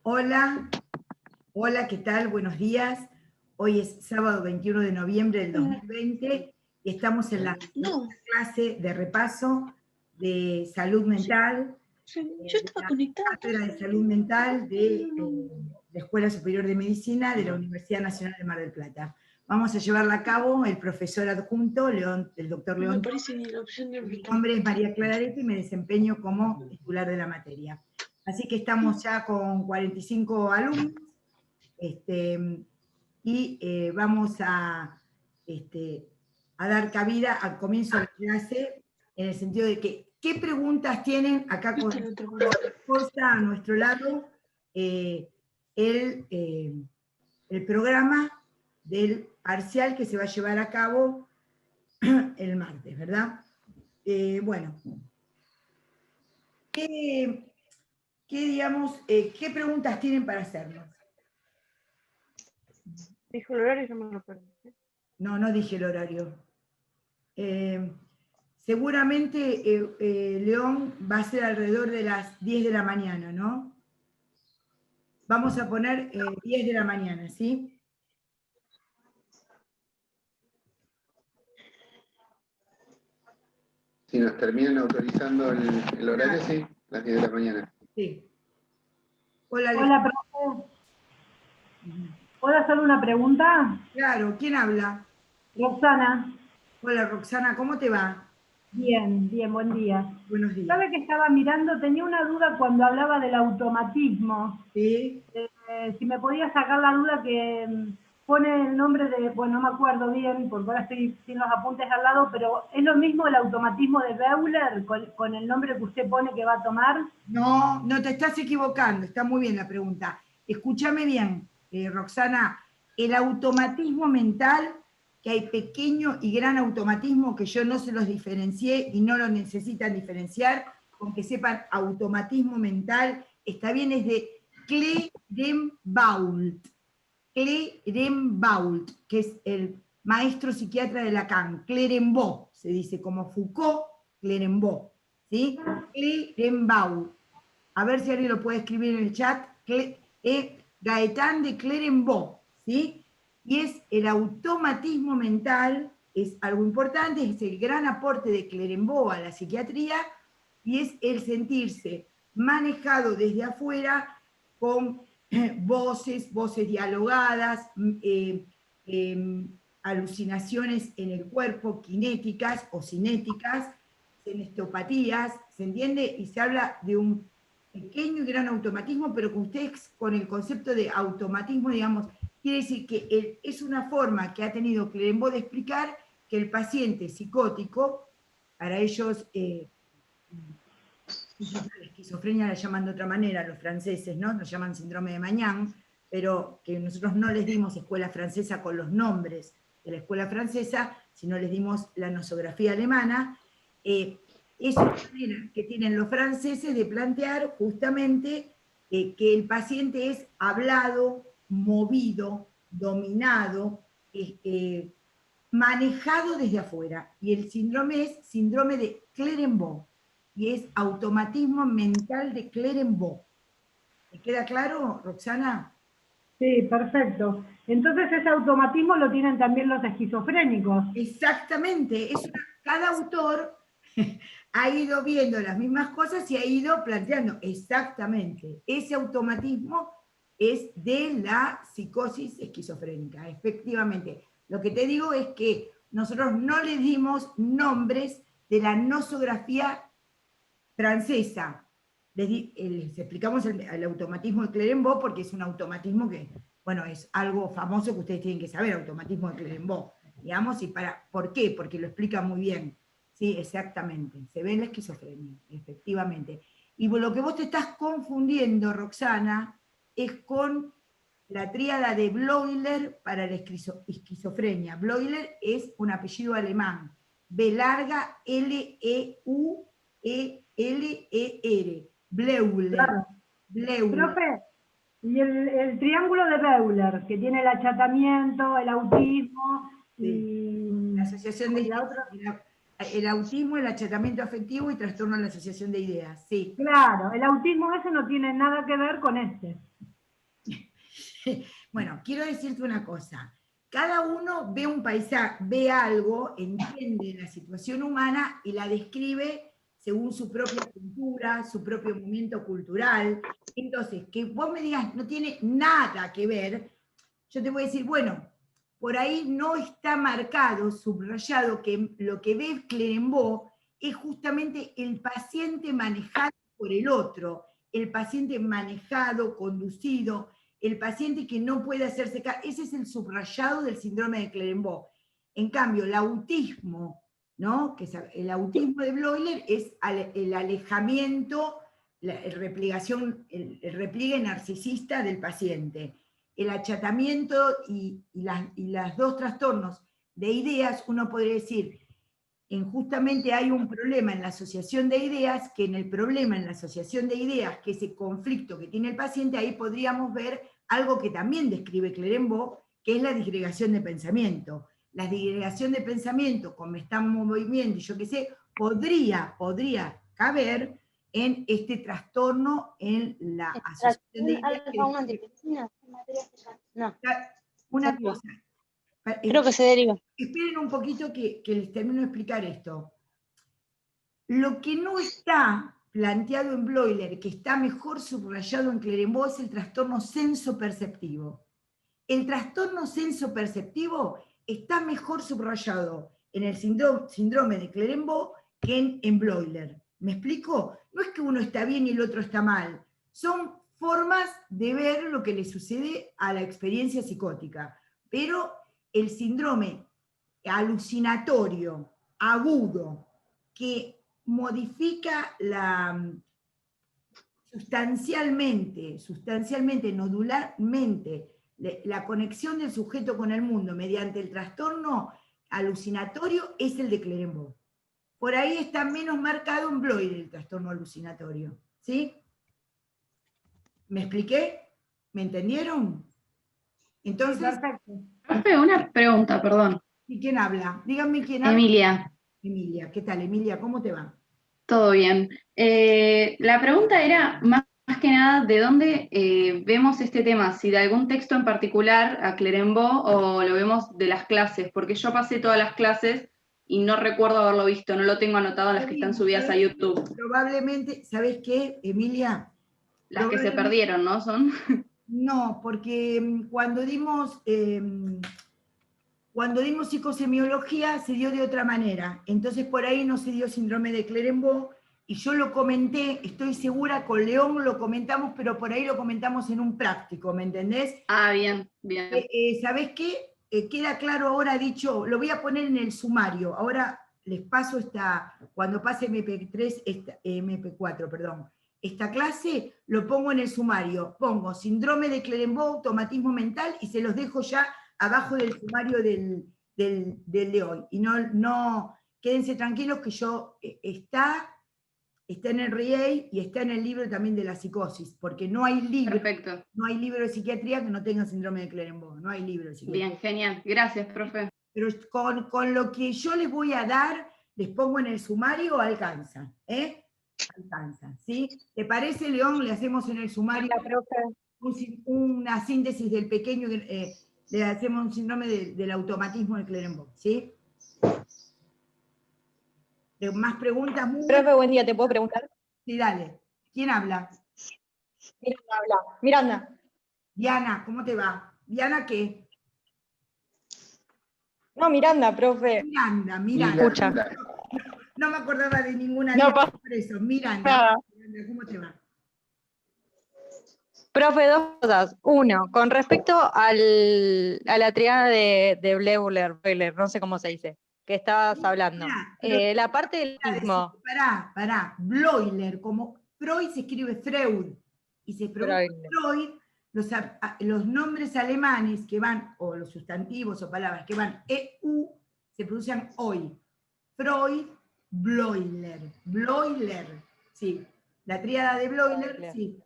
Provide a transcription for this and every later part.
Hola, hola, ¿qué tal? Buenos días. Hoy es sábado 21 de noviembre del 2020 y estamos en la segunda clase de repaso de salud mental, Yo de estaba la conectada. Cátedra de Salud Mental de la Escuela Superior de Medicina de la Universidad Nacional de Mar del Plata. Vamos a llevarla a cabo el profesor adjunto, el doctor No me León. aparece ni la opción de Mi nombre es María Clara Arete y me desempeño como titular de la materia. Así que estamos ya con 45 alumnos y vamos a dar cabida al comienzo de la clase en el sentido de que, ¿qué preguntas tienen acá con respuesta a nuestro lado el programa del parcial que se va a llevar a cabo el martes, ¿verdad? Bueno, ¿qué preguntas tienen para hacernos? Dijo el horario y no me lo perdí. No, no dije el horario. Seguramente León va a ser alrededor de las 10 de la mañana, ¿no? Vamos a poner 10 de la mañana, ¿sí? Si nos terminan autorizando el horario, sí, las 10 de la mañana. Sí. Hola, Hola, profe. ¿Puedo hacer una pregunta? Claro, ¿quién habla? Roxana. Hola, Roxana, ¿cómo te va? Bien, bien, buen día. Buenos días. ¿Sabe que estaba mirando? Tenía una duda cuando hablaba del automatismo. ¿Sí? Si me podía sacar la duda que pone el nombre de, bueno, no me acuerdo bien, porque ahora estoy sin los apuntes al lado, pero ¿es lo mismo el automatismo de Beuler con el nombre que usted pone que va a tomar? No, no te estás equivocando, está muy bien la pregunta. Escúchame bien, Roxana, el automatismo mental, que hay pequeño y gran automatismo que yo no se los diferencié y no lo necesitan diferenciar, con que sepan automatismo mental, está bien, es de Clerembault. Clerembault, que es el maestro psiquiatra de Lacan, Clerembault, se dice como Foucault, Clerembault, ¿sí? Clerembault. A ver si alguien lo puede escribir en el chat. Gaetán de Clerembault, ¿sí? Y es el automatismo mental, es algo importante, es el gran aporte de Clerembault a la psiquiatría, y es el sentirse manejado desde afuera con voces dialogadas, alucinaciones en el cuerpo, kinéticas o cinéticas, senesteopatías, ¿se entiende? Y se habla de un pequeño y gran automatismo, pero que ustedes con el concepto de automatismo, digamos, quiere decir que es una forma que ha tenido Clerembault de explicar que el paciente psicótico, para ellos, la esquizofrenia la llaman de otra manera los franceses, ¿no? Nos llaman síndrome de Mañán, pero que nosotros no les dimos escuela francesa con los nombres de la escuela francesa, sino les dimos la nosografía alemana. Es una manera que tienen los franceses de plantear justamente que el paciente es hablado, movido, dominado, manejado desde afuera. Y el síndrome es síndrome de Clerembault, y es automatismo mental de Clerembault. ¿Te queda claro, Roxana? Sí, perfecto. Entonces ese automatismo lo tienen también los esquizofrénicos. Exactamente. Cada autor ha ido viendo las mismas cosas y ha ido planteando exactamente. Ese automatismo es de la psicosis esquizofrénica, efectivamente. Lo que te digo es que nosotros no le dimos nombres de la nosografía francesa. Les explicamos el automatismo de Clerembault porque es un automatismo que, bueno, es algo famoso que ustedes tienen que saber, automatismo de Clerembault, digamos, ¿por qué? Porque lo explica muy bien. Sí, exactamente, se ve en la esquizofrenia, efectivamente. Y lo que vos te estás confundiendo, Roxana, es con la tríada de Bleuler para la esquizofrenia. Bleuler es un apellido alemán, B larga, L-E-U-E-L-E-R, Bleuler. Claro. Bleuler. Profe, y el triángulo de Beuler, que tiene el achatamiento, el autismo y la asociación de la otra. el autismo, el achatamiento afectivo y trastorno en la asociación de ideas, sí. Claro, el autismo ese no tiene nada que ver con este. Bueno, quiero decirte una cosa. Cada uno ve un paisaje, ve algo, entiende la situación humana y la describe según su propia cultura, su propio momento cultural. Entonces, que vos me digas, no tiene nada que ver, yo te voy a decir, bueno, por ahí no está marcado, subrayado, que lo que ve Clerembault es justamente el paciente manejado por el otro, el paciente manejado, conducido, el paciente que no puede hacerse cargo. Ese es el subrayado del síndrome de Clerembault. En cambio, el autismo, ¿no? Que es el autismo de Bloiler es el alejamiento, el repliegue narcisista del paciente. El achatamiento y las dos trastornos de ideas, uno podría decir, justamente hay un problema en la asociación de ideas, que en el problema en la asociación de ideas, que ese conflicto que tiene el paciente, ahí podríamos ver algo que también describe Clerembault, que es la disgregación de pensamiento. La disgregación de pensamiento, como está en movimiento y yo qué sé, podría caber en este trastorno en la asociación de ideas. No, Una cosa. creo que se deriva. Esperen un poquito que les termino de explicar esto. Lo que no está planteado en Bloiler, que está mejor subrayado en Clerembault, es el trastorno sensoperceptivo. El trastorno sensoperceptivo está mejor subrayado en el síndrome de Clerembault que en Bloiler. ¿Me explico? No es que uno está bien y el otro está mal. Son formas de ver lo que le sucede a la experiencia psicótica. Pero el síndrome alucinatorio, agudo, que modifica sustancialmente, nodularmente, la conexión del sujeto con el mundo mediante el trastorno alucinatorio, es el de Clerembault. Por ahí está menos marcado en Bloiler el trastorno alucinatorio. ¿Sí? ¿Me expliqué? ¿Me entendieron? Entonces, Perfecto. Profe, una pregunta, perdón. ¿y quién habla? Díganme quién habla. Emilia, Emilia, ¿qué tal, Emilia? ¿Cómo te va? todo bien. La pregunta era más que nada de dónde vemos este tema, si de algún texto en particular a Clerembault o lo vemos de las clases, porque yo pasé todas las clases y no recuerdo haberlo visto, no lo tengo anotado en las que están subidas a YouTube. Probablemente, ¿sabes qué, Emilia? Las que se perdieron, ¿no? Son. No, porque cuando dimos psicosemiología se dio de otra manera. Entonces por ahí no se dio síndrome de Clerembault, y yo lo comenté, estoy segura, con León lo comentamos, pero por ahí lo comentamos en un práctico, ¿me entendés? Ah, bien, bien. ¿Sabés qué? Queda claro ahora dicho, lo voy a poner en el sumario, ahora les paso cuando pase MP3, MP4, perdón. Esta clase lo pongo en el sumario, pongo síndrome de Clerembault, automatismo mental, y se los dejo ya abajo del sumario del de hoy. Y no, quédense tranquilos que está en el RIEI y está en el libro también de la psicosis, porque no hay libro, Perfecto. no hay libro de psiquiatría que no tenga síndrome de Clerembault, no hay libro de psiquiatría. Bien, genial. Gracias, profe. Pero con lo que yo les voy a dar, les pongo en el sumario, alcanza, ¿eh? Alcanza, ¿sí? ¿Te parece, León? Le hacemos en el sumario una síntesis del pequeño, le hacemos un síndrome del automatismo de Clerembault, ¿sí? ¿Más preguntas? Profe, buen día, ¿te puedo preguntar? Sí, dale. ¿Quién habla? Miranda habla. Miranda. Diana, ¿cómo te va? ¿Diana qué? No, Miranda, profe. Miranda. Escucha. No me acordaba de ninguna No, Diana, por eso. Miranda, nada. ¿cómo te va? Profe, dos cosas. Uno, con respecto a la triada de Bleuler, no sé cómo se dice, que estabas hablando. La parte del mismo. Pará. Bloiler, como Freud se escribe Freud, y se pronuncia Freud, los nombres alemanes que van, o los sustantivos o palabras que van EU, se pronuncian hoy. Freud, Bloiler. Sí. La tríada de Bloiler, sí.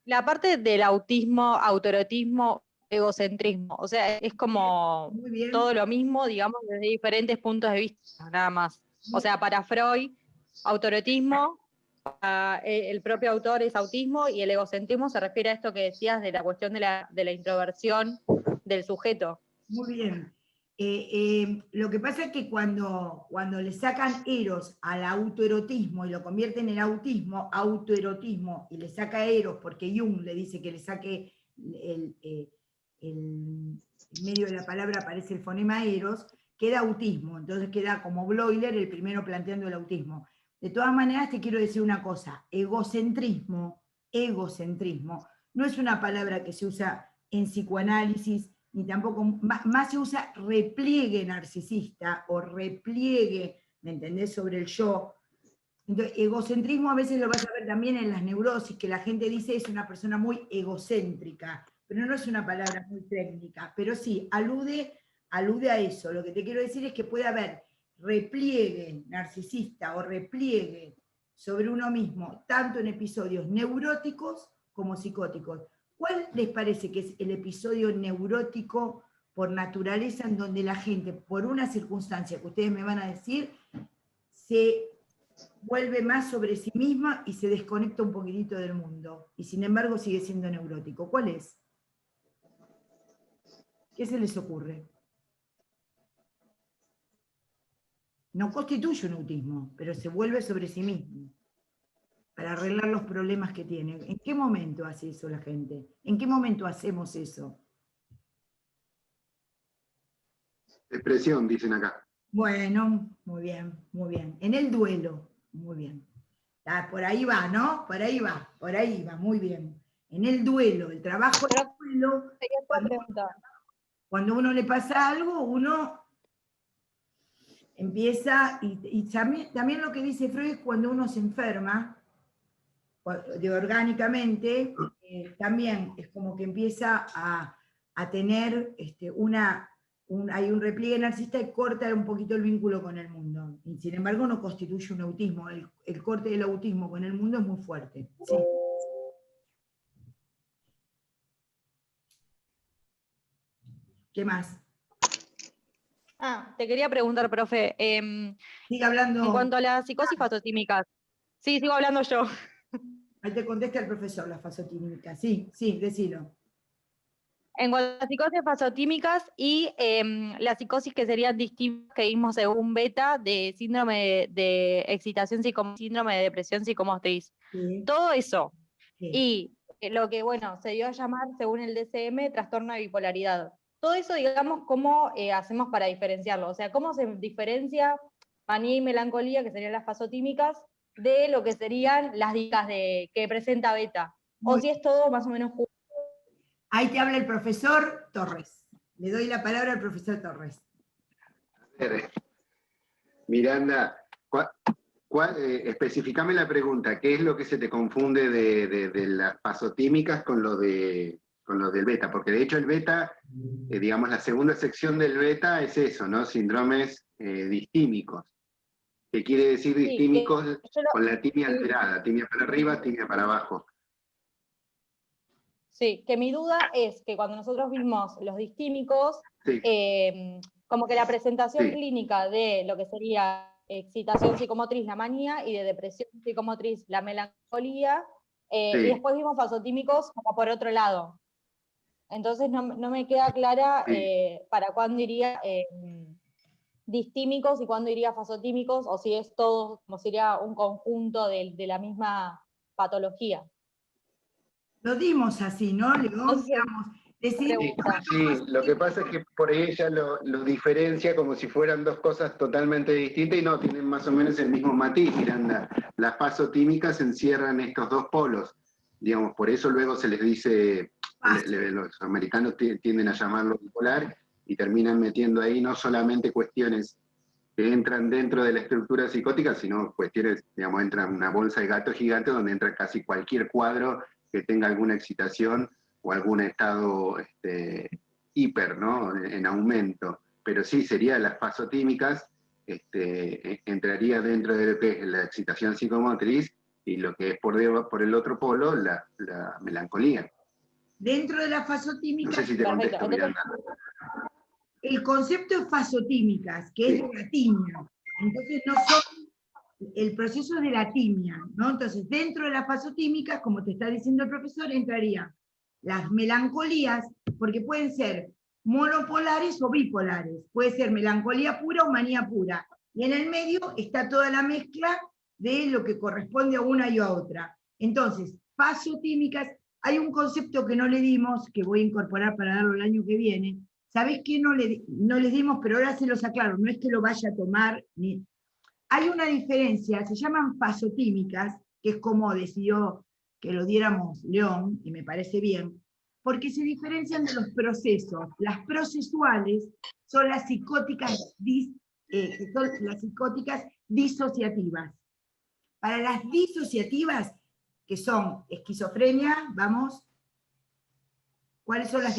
La parte del autismo, autorotismo, egocentrismo, o sea, es como Muy bien. todo lo mismo, digamos, desde diferentes puntos de vista, nada más. O sea, para Freud, autorotismo el propio autor es autismo, y el egocentrismo se refiere a esto que decías de la cuestión de la introversión del sujeto. Muy bien. Lo que pasa es que cuando le sacan eros al autoerotismo y lo convierten en autismo, autoerotismo, y le saca eros porque Jung le dice que le saque en medio de la palabra aparece el fonema eros, queda autismo, entonces queda como Bloiler el primero planteando el autismo. De todas maneras te quiero decir una cosa, egocentrismo no es una palabra que se usa en psicoanálisis, ni tampoco, más se usa repliegue narcisista o repliegue, ¿me entendés?, sobre el yo. Entonces, egocentrismo a veces lo vas a ver también en las neurosis, que la gente dice es una persona muy egocéntrica, pero no es una palabra muy técnica, pero sí, alude a eso. Lo que te quiero decir es que puede haber repliegue narcisista o repliegue sobre uno mismo, tanto en episodios neuróticos como psicóticos. ¿Cuál les parece que es el episodio neurótico por naturaleza en donde la gente, por una circunstancia que ustedes me van a decir, se vuelve más sobre sí misma y se desconecta un poquitito del mundo, y sin embargo sigue siendo neurótico? ¿Cuál es? ¿Qué se les ocurre? No constituye un autismo, pero se vuelve sobre sí mismo para arreglar los problemas que tiene. ¿En qué momento hace eso la gente? ¿En qué momento hacemos eso? Depresión, dicen acá. Bueno, muy bien, muy bien. En el duelo, muy bien. Ah, por ahí va, ¿no? Por ahí va, muy bien. En el duelo, el trabajo del duelo, cuando uno le pasa algo, uno empieza, y también lo que dice Freud, cuando uno se enferma, orgánicamente, también es como que empieza a tener hay un repliegue narcisista y corta un poquito el vínculo con el mundo. Y sin embargo no constituye un autismo. El corte del autismo con el mundo es muy fuerte. Sí. ¿Qué más? Te quería preguntar, profe, Sigue hablando. en cuanto a las psicosis fasotímicas. Sí, sigo hablando yo. Ahí te contesta el profesor, la fasotímica. Sí, decilo. En cuanto a las psicosis fasotímicas y las psicosis que serían distintas que vimos según Beta, de síndrome de excitación síndrome de depresión psicomotriz. Sí. Todo eso. Sí. Y lo que, bueno, se dio a llamar, según el DSM, trastorno de bipolaridad. Todo eso, digamos, ¿cómo hacemos para diferenciarlo? O sea, ¿cómo se diferencia manía y melancolía, que serían las fasotímicas, de lo que serían las dicas que presenta Beta? O si es todo más o menos justo. Ahí te habla el profesor Torres. Le doy la palabra al profesor Torres. A ver, Miranda, especificame la pregunta. ¿Qué es lo que se te confunde de las fasotímicas con lo del beta? Porque de hecho el beta, digamos, la segunda sección del beta es eso, ¿no? Síndromes distímicos. ¿Qué quiere decir distímicos? Con la timia alterada, timia para arriba, timia para abajo. Sí, que mi duda es que cuando nosotros vimos los distímicos, sí, como que la presentación clínica de lo que sería excitación psicomotriz, la manía, y de depresión psicomotriz, la melancolía, y después vimos fasotímicos como por otro lado. Entonces no me queda clara para cuándo iría distímicos y cuándo iría fasotímicos, o si es todo, como sería un conjunto de la misma patología. Lo dimos así, ¿no, León? Sí, lo que pasa es que por ahí ella lo diferencia como si fueran dos cosas totalmente distintas, y no, tienen más o menos el mismo matiz, Miranda. Las fasotímicas encierran estos dos polos, digamos, por eso luego se les dice, los americanos tienden a llamarlo bipolar, y terminan metiendo ahí no solamente cuestiones que entran dentro de la estructura psicótica, sino cuestiones, digamos, entra una bolsa de gato gigante donde entra casi cualquier cuadro que tenga alguna excitación o algún estado hiper, ¿no? En aumento. Pero sí, sería las fasotímicas, entraría dentro de lo que es la excitación psicomotriz, y lo que es por el otro polo, la melancolía. Dentro de las fasotímicas... No sé si te contesto, Miranda. El concepto es fasotímicas, que es de la timia. Entonces no son el proceso de la timia, ¿no? Entonces, dentro de las fasotímicas, como te está diciendo el profesor, entrarían las melancolías, porque pueden ser monopolares o bipolares, puede ser melancolía pura o manía pura, y en el medio está toda la mezcla de lo que corresponde a una y a otra. Entonces, fasotímicas, hay un concepto que no le dimos, que voy a incorporar para darlo el año que viene. ¿Sabés qué no les dimos? Pero ahora se los aclaro, no es que lo vaya a tomar, ni... Hay una diferencia, se llaman fasotímicas, que es como decidió que lo diéramos León, y me parece bien, porque se diferencian de los procesos. Las procesuales son las psicóticas, disociativas. Para las disociativas, que son esquizofrenia, vamos, ¿cuáles son las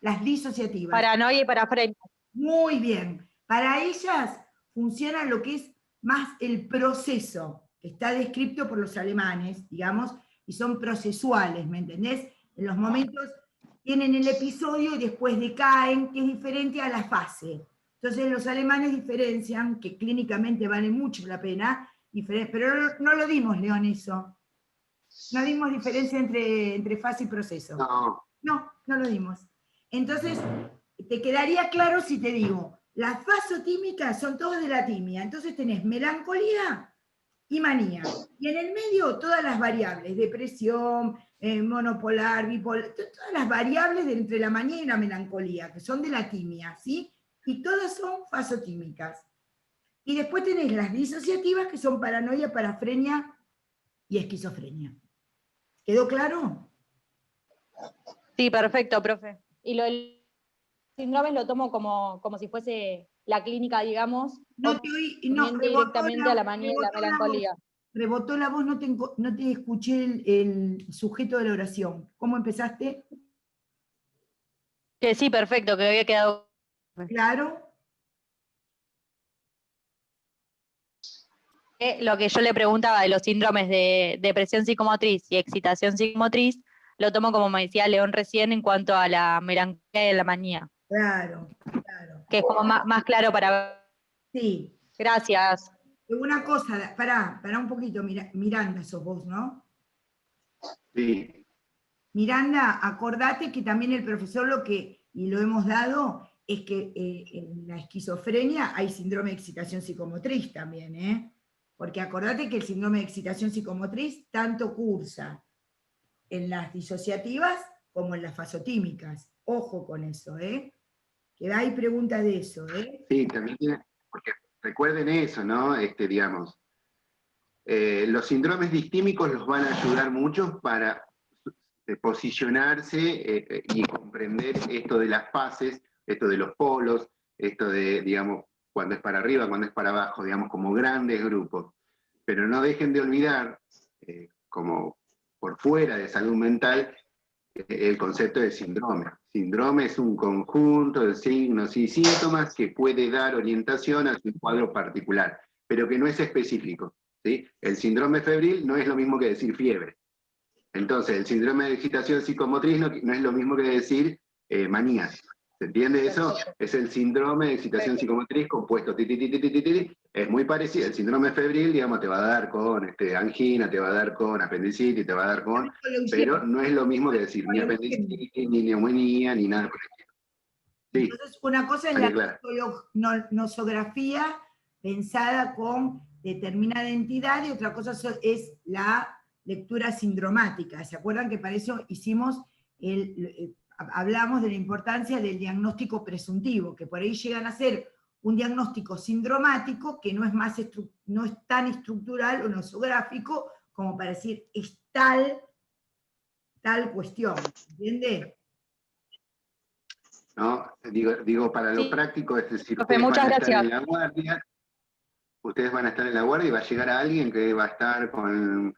las disociativas? Paranoia y parafrenia. Muy bien. Para ellas funciona lo que es más el proceso, que está descrito por los alemanes, digamos, y son procesuales, ¿me entendés? En los momentos tienen el episodio y después decaen, que es diferente a la fase. Entonces los alemanes diferencian, que clínicamente vale mucho la pena, pero no lo dimos, León, eso. No dimos diferencia entre fase y proceso. No lo dimos. Entonces, te quedaría claro si te digo, las fasotímicas son todas de la timia, entonces tenés melancolía y manía. Y en el medio todas las variables, depresión, monopolar, bipolar, todas las variables de entre la manía y la melancolía, que son de la timia, ¿sí? Y todas son fasotímicas. Y después tenés las disociativas, que son paranoia, parafrenia y esquizofrenia. ¿Quedó claro? Sí, perfecto, profe. Y lo del síndrome lo tomo como si fuese la clínica, digamos, No te oí, no, directamente a la manía y la melancolía. Rebotó la voz, no te escuché el sujeto de la oración. ¿Cómo empezaste? Que sí, perfecto, que había quedado. Claro. Lo que yo le preguntaba de los síndromes de depresión psicomotriz y excitación psicomotriz, lo tomo como me decía León recién en cuanto a la melancolía y la manía. Claro. Que es como más claro para... Sí. Gracias. Una cosa, pará un poquito, Miranda sos vos, ¿no? Sí. Miranda, acordate que también el profesor y lo hemos dado, es que en la esquizofrenia hay síndrome de excitación psicomotriz también, ¿eh? Porque acordate que el síndrome de excitación psicomotriz tanto cursa en las disociativas como en las fasotímicas. Ojo con eso, ¿eh? Que hay preguntas de eso, ¿eh? Sí, también tiene, porque recuerden eso, ¿no? Digamos, los síndromes distímicos los van a ayudar mucho para posicionarse y comprender esto de las fases, esto de los polos, esto de, digamos, cuando es para arriba, cuando es para abajo, digamos, como grandes grupos. Pero no dejen de olvidar, como por fuera de salud mental, el concepto de síndrome. Síndrome es un conjunto de signos y síntomas que puede dar orientación a un cuadro particular, pero que no es específico, ¿sí? El síndrome febril no es lo mismo que decir fiebre. Entonces, el síndrome de excitación psicomotriz no es lo mismo que decir manía. ¿Se entiende eso? Es el síndrome de excitación psicomotriz compuesto. Es muy parecido. El síndrome febril, digamos, te va a dar con angina, te va a dar con apendicitis, te va a dar con... Pero no es lo mismo que decir ni apendicitis, ni neumonía, ni nada por el estilo. Sí. Entonces, una cosa es la nosografía pensada con determinada entidad y otra cosa es la lectura sindromática. ¿Se acuerdan que para eso hablamos de la importancia del diagnóstico presuntivo, que por ahí llegan a ser un diagnóstico sindromático que no es tan estructural o nosográfico como para decir es tal cuestión, ¿entiende? ¿No? Digo para lo práctico, es decir, Muchas gracias. En la guardia, ustedes van a estar en la guardia y va a llegar a alguien que va a estar con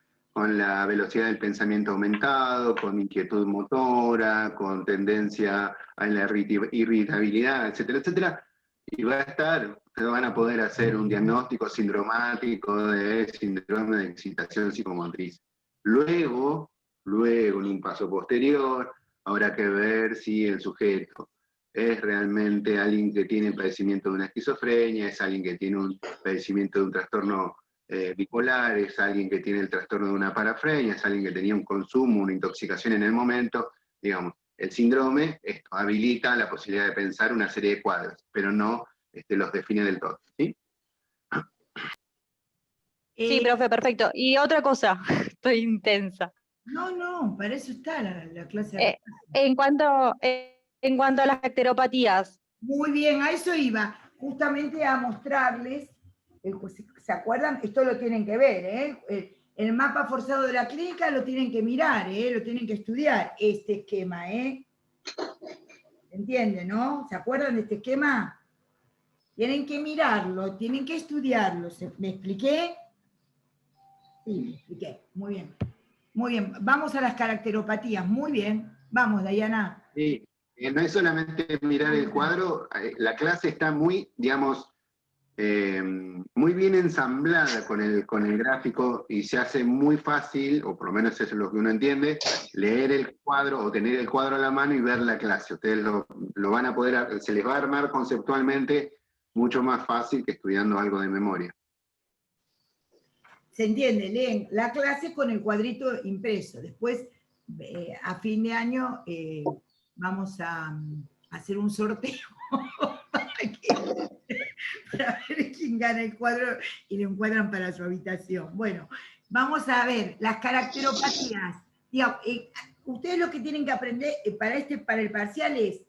la velocidad del pensamiento aumentado, con inquietud motora, con tendencia a la irritabilidad, etcétera, etcétera, y va a estar, ustedes van a poder hacer un diagnóstico sindromático de síndrome de excitación psicomotriz. Luego, en un paso posterior, habrá que ver si el sujeto es realmente alguien que tiene padecimiento de una esquizofrenia, es alguien que tiene un padecimiento de un trastorno bipolar, es alguien que tiene el trastorno de una parafrenia, es alguien que tenía un consumo, una intoxicación en el momento, digamos. El síndrome esto habilita la posibilidad de pensar una serie de cuadros, pero no los define del todo, ¿sí? Sí, profe, perfecto. Y otra cosa, estoy intensa. No, para eso está la clase. En cuanto a las bacteropatías. Muy bien, a eso iba, justamente a mostrarles, ¿se acuerdan? Esto lo tienen que ver, ¿eh? El mapa forzado de la clínica lo tienen que mirar, lo tienen que estudiar, este esquema, ¿entienden, no? ¿Se acuerdan de este esquema? Tienen que mirarlo, tienen que estudiarlo. ¿Me expliqué? Sí, me expliqué. Muy bien. Muy bien. Vamos a las caracteropatías. Muy bien. Vamos, Dayana. Sí, no es solamente mirar el cuadro, la clase está muy, digamos, muy bien ensamblada con el gráfico y se hace muy fácil, o por lo menos eso es lo que uno entiende, leer el cuadro o tener el cuadro a la mano y ver la clase. Ustedes lo van a poder, se les va a armar conceptualmente mucho más fácil que estudiando algo de memoria. Se entiende, leen la clase con el cuadrito impreso. Después, a fin de año, vamos a hacer un sorteo para ver quién gana el cuadro y lo encuadran para su habitación. Bueno, vamos a ver las caracteropatías. Digamos, ustedes lo que tienen que aprender para el parcial es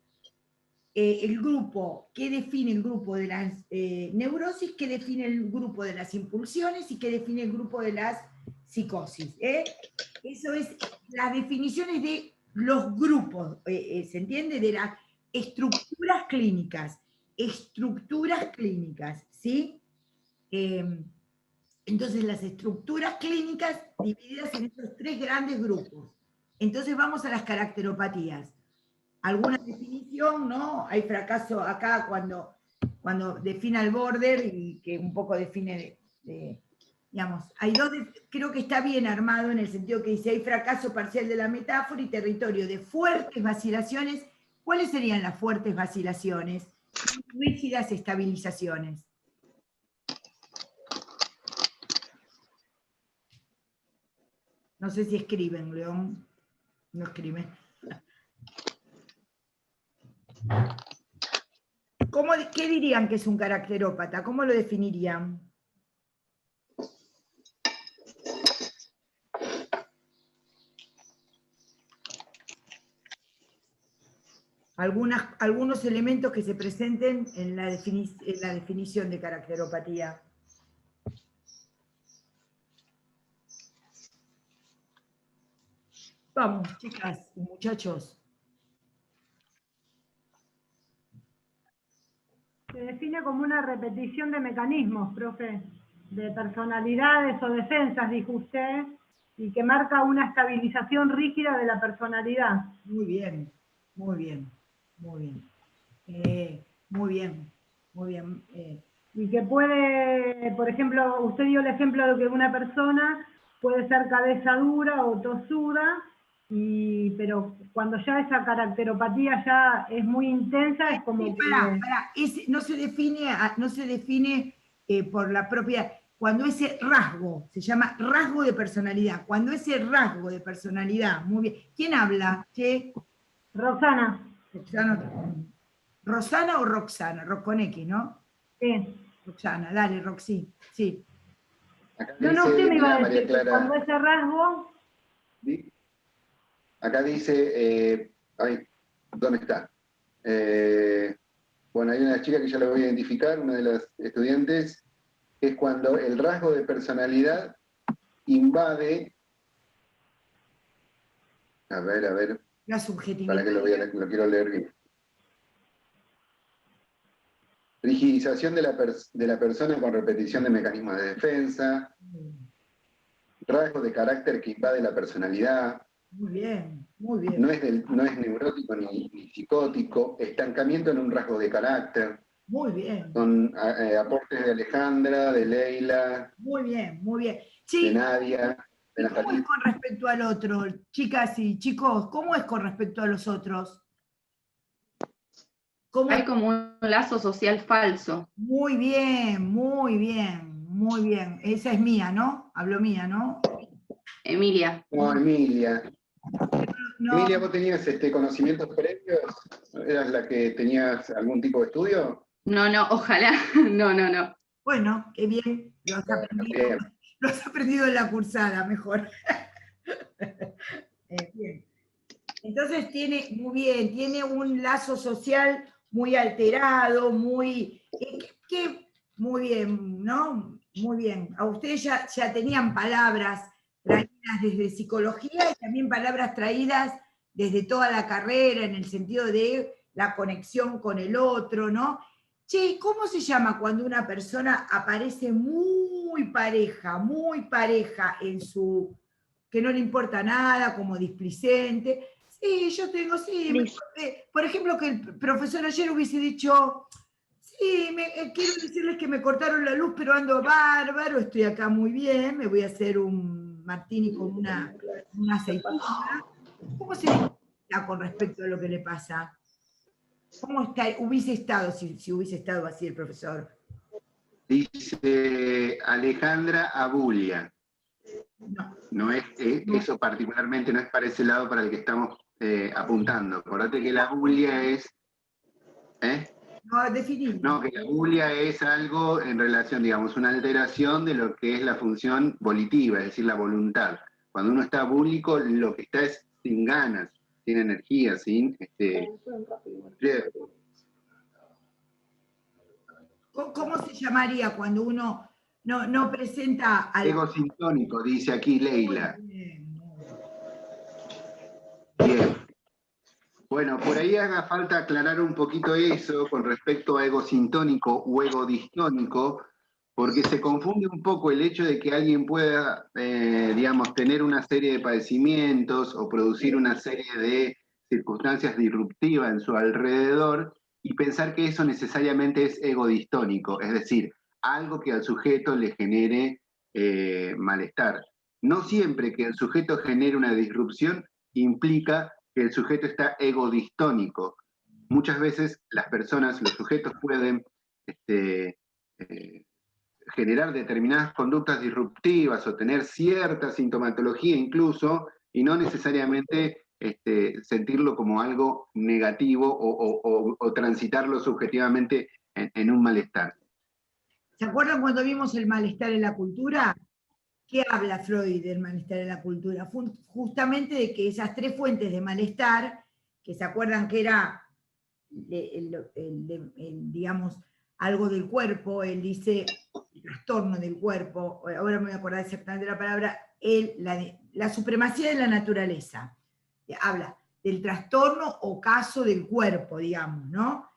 el grupo, qué define el grupo de las neurosis, qué define el grupo de las impulsiones y qué define el grupo de las psicosis. Eso es las definiciones de los grupos, ¿se entiende? De las estructuras clínicas, ¿sí? Entonces las estructuras clínicas divididas en estos tres grandes grupos. Entonces vamos a las caracteropatías. Alguna definición, ¿no? Hay fracaso acá cuando define el border y que un poco define, digamos, hay dos, creo que está bien armado en el sentido que dice, hay fracaso parcial de la metáfora y territorio de fuertes vacilaciones. ¿Cuáles serían las fuertes vacilaciones? Rígidas estabilizaciones. No sé si escriben, León. No escriben. ¿Qué dirían que es un caracterópata? ¿Cómo lo definirían? Algunos elementos que se presenten en la definición de caracteropatía. Vamos, chicas y muchachos. Se define como una repetición de mecanismos, profe, de personalidades o defensas, dijo usted, y que marca una estabilización rígida de la personalidad. Muy bien, muy bien, muy bien. Muy bien, muy bien. Y que puede, por ejemplo, usted dio el ejemplo de que una persona puede ser cabeza dura o tosuda, pero cuando ya esa caracteropatía ya es muy intensa, es como que... No se define por la propia... Cuando ese rasgo, se llama rasgo de personalidad, cuando ese rasgo de personalidad, muy bien. ¿Quién habla? ¿Che? Roxana. ¿Rosana o Roxana? Con X, ¿no? Sí. Roxana, dale, Roxy, sí. No, usted me iba a decir que cuando ese rasgo... ¿Sí? Acá dice, ¿dónde está? Bueno, hay una chica que ya la voy a identificar, una de las estudiantes, que es cuando el rasgo de personalidad invade, a ver, la subjetividad. para que lo quiero leer bien. Rigidización de la persona con repetición de mecanismos de defensa, rasgo de carácter que invade la personalidad. Muy bien, muy bien. No es neurótico ni psicótico, estancamiento en un rasgo de carácter. Muy bien. Son aportes de Alejandra, de Leila. Muy bien, muy bien. Sí. De Nadia. De ¿Cómo es con respecto al otro, chicas y chicos? ¿Cómo es con respecto a los otros? Hay como un lazo social falso. Muy bien, muy bien, muy bien. Esa es mía, ¿no? Hablo mía, ¿no? Emilia. No, Emilia. No, Emilia, ¿vos tenías conocimientos previos? ¿Eras la que tenías algún tipo de estudio? No, ojalá. No. bueno, qué bien. Bien. Lo has aprendido en la cursada, mejor. Bien. Entonces muy bien, tiene un lazo social muy alterado, muy bien, ¿no? Muy bien. A ustedes ya tenían palabras traídas desde psicología y también palabras traídas desde toda la carrera, en el sentido de la conexión con el otro, ¿no? Che, ¿cómo se llama cuando una persona aparece muy pareja en su, que no le importa nada, como displicente? Sí, yo tengo, sí. Por ejemplo, que el profesor ayer hubiese dicho, sí, quiero decirles que me cortaron la luz, pero ando bárbaro, estoy acá muy bien, me voy a hacer un martini con una aceituna. ¿Cómo se dice con respecto a lo que le pasa? ¿Cómo hubiese estado si hubiese estado así el profesor? Dice Alejandra Abulia. No es, eso particularmente no es para ese lado para el que estamos apuntando. Acordate que la abulia es... No, definir. No, que la abulia es algo en relación, digamos, una alteración de lo que es la función volitiva, es decir, la voluntad. Cuando uno está abúlico, lo que está es sin ganas, sin energía, sin... ¿Cómo se llamaría cuando uno no presenta algo? Ego sintónico, dice aquí Leila. Bien. Bien. Bueno, por ahí haga falta aclarar un poquito eso con respecto a ego sintónico o ego distónico, porque se confunde un poco el hecho de que alguien pueda, digamos, tener una serie de padecimientos o producir una serie de circunstancias disruptivas en su alrededor y pensar que eso necesariamente es ego distónico, es decir, algo que al sujeto le genere malestar. No siempre que el sujeto genere una disrupción implica que el sujeto está egodistónico. Muchas veces las personas, los sujetos pueden generar determinadas conductas disruptivas o tener cierta sintomatología incluso, y no necesariamente sentirlo como algo negativo o transitarlo subjetivamente en un malestar. ¿Se acuerdan cuando vimos el malestar en la cultura? ¿Qué habla Freud del malestar en la cultura? Justamente de que esas tres fuentes de malestar, que se acuerdan que era, digamos, algo del cuerpo, él dice el trastorno del cuerpo, ahora me voy a acordar exactamente la palabra, la supremacía de la naturaleza. Habla del trastorno o caso del cuerpo, digamos, ¿no?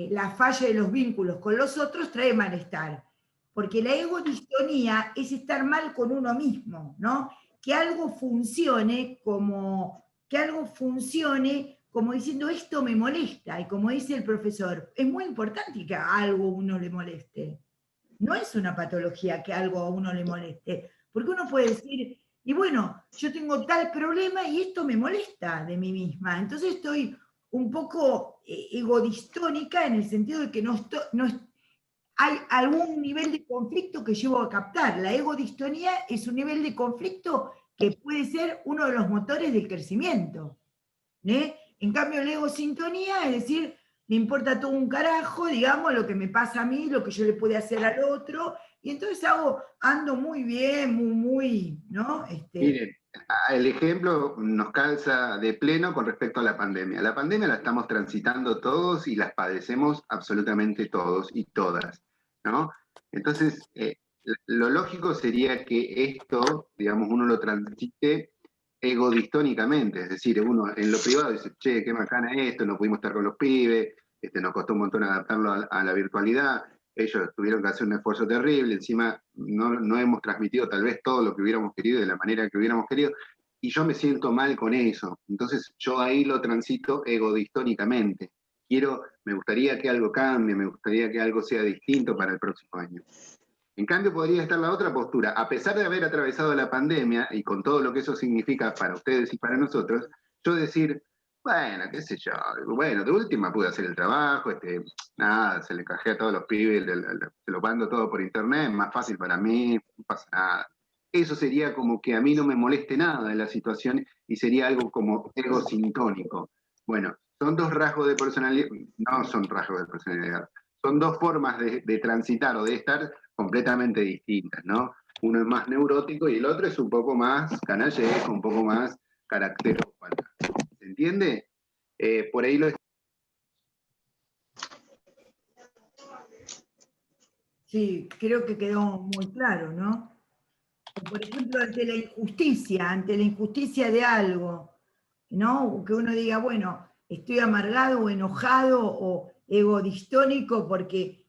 La falla de los vínculos con los otros trae malestar. Porque la egodistonía es estar mal con uno mismo, ¿no? Que algo funcione como diciendo esto me molesta, y como dice el profesor, es muy importante que a algo a uno le moleste. No es una patología que algo a uno le moleste, porque uno puede decir, y bueno, yo tengo tal problema y esto me molesta de mí misma, entonces estoy un poco egodistónica en el sentido de que hay algún nivel de conflicto que llevo a captar. La egodistonía es un nivel de conflicto que puede ser uno de los motores del crecimiento. En cambio, la egosintonía es decir, me importa todo un carajo, digamos, lo que me pasa a mí, lo que yo le puedo hacer al otro, y entonces ando muy bien, muy, ¿no? Miren, el ejemplo nos calza de pleno con respecto a la pandemia. La pandemia la estamos transitando todos y las padecemos absolutamente todos y todas, ¿no? Entonces, lo lógico sería que esto, digamos, uno lo transite egodistónicamente, es decir, uno en lo privado dice, che, qué macana esto, no pudimos estar con los pibes, nos costó un montón adaptarlo a la virtualidad, ellos tuvieron que hacer un esfuerzo terrible, encima no hemos transmitido tal vez todo lo que hubiéramos querido de la manera que hubiéramos querido, y yo me siento mal con eso, entonces yo ahí lo transito egodistónicamente. Me gustaría que algo cambie, me gustaría que algo sea distinto para el próximo año. En cambio, podría estar la otra postura. A pesar de haber atravesado la pandemia y con todo lo que eso significa para ustedes y para nosotros, yo decir, Bueno, qué sé yo. Bueno, de última pude hacer el trabajo, nada, se le cajé a todos los pibes, se lo mando todo por internet, más fácil para mí, no pasa nada. Eso sería como que a mí no me moleste nada de la situación y sería algo como egosintónico. Bueno, son dos rasgos de personalidad, no son rasgos de personalidad, son dos formas de transitar o de estar completamente distintas, ¿no? Uno es más neurótico y el otro es un poco más canallesco, un poco más caracterópata. ¿Se entiende? Por ahí lo... Sí, creo que quedó muy claro, ¿no? Por ejemplo, ante la injusticia de algo, ¿no? Que uno diga, bueno, estoy amargado o enojado o egodistónico porque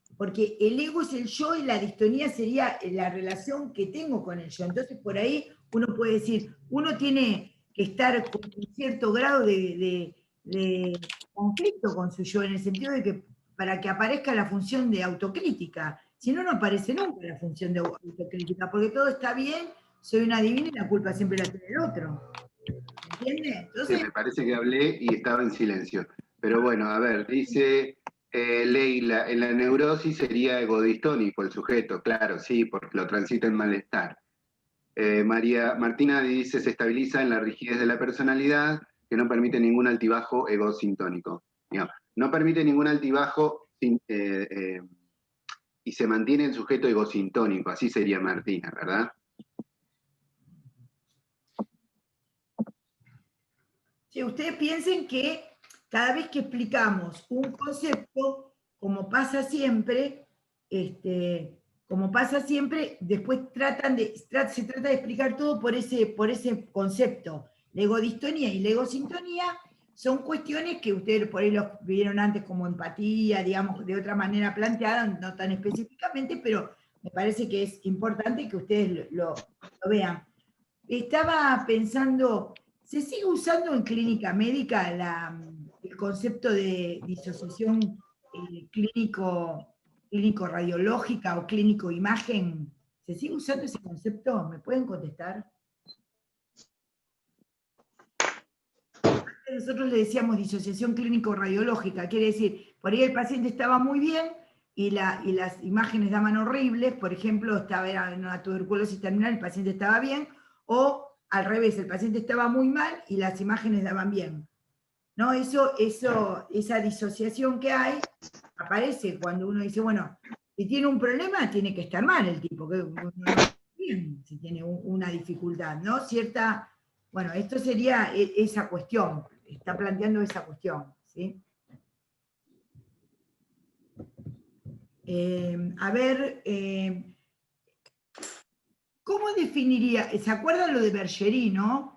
el ego es el yo y la distonía sería la relación que tengo con el yo. Entonces, por ahí uno puede decir, uno tiene que estar con un cierto grado de conflicto con su yo, en el sentido de que para que aparezca la función de autocrítica. Si no, no aparece nunca la función de autocrítica, porque todo está bien, soy una divina y la culpa siempre la tiene el otro. ¿Entiendes? Entonces, Sí, me parece que hablé y estaba en silencio. Pero bueno, a ver, dice Leila, en la neurosis sería egodistónico el sujeto, claro, sí, porque lo transita en malestar. Martina dice, se estabiliza en la rigidez de la personalidad, que no permite ningún altibajo egosintónico. No permite ningún altibajo y se mantiene el sujeto egosintónico, así sería Martina, ¿verdad? si ustedes piensen que cada vez que explicamos un concepto, como pasa siempre, después se trata de explicar todo por ese concepto. La egodistonía y la egosintonía son cuestiones que ustedes por ahí los vieron antes como empatía, digamos, de otra manera planteada, no tan específicamente, pero me parece que es importante que ustedes lo vean. Estaba pensando, ¿se sigue usando en clínica médica el concepto de disociación clínico-radiológica o clínico-imagen? ¿Se sigue usando ese concepto? ¿Me pueden contestar? Antes nosotros le decíamos disociación clínico-radiológica, quiere decir, por ahí el paciente estaba muy bien y las imágenes daban horribles, por ejemplo, estaba en una tuberculosis terminal, el paciente estaba bien, o al revés, el paciente estaba muy mal y las imágenes daban bien. ¿No? Esa disociación que hay aparece cuando uno dice, bueno, si tiene un problema, tiene que estar mal el tipo, que no está bien si tiene una dificultad, ¿no? Bueno, esto sería esa cuestión, está planteando esa cuestión, ¿sí? A ver, ¿cómo definiría? ¿Se acuerdan lo de Bergerie, no?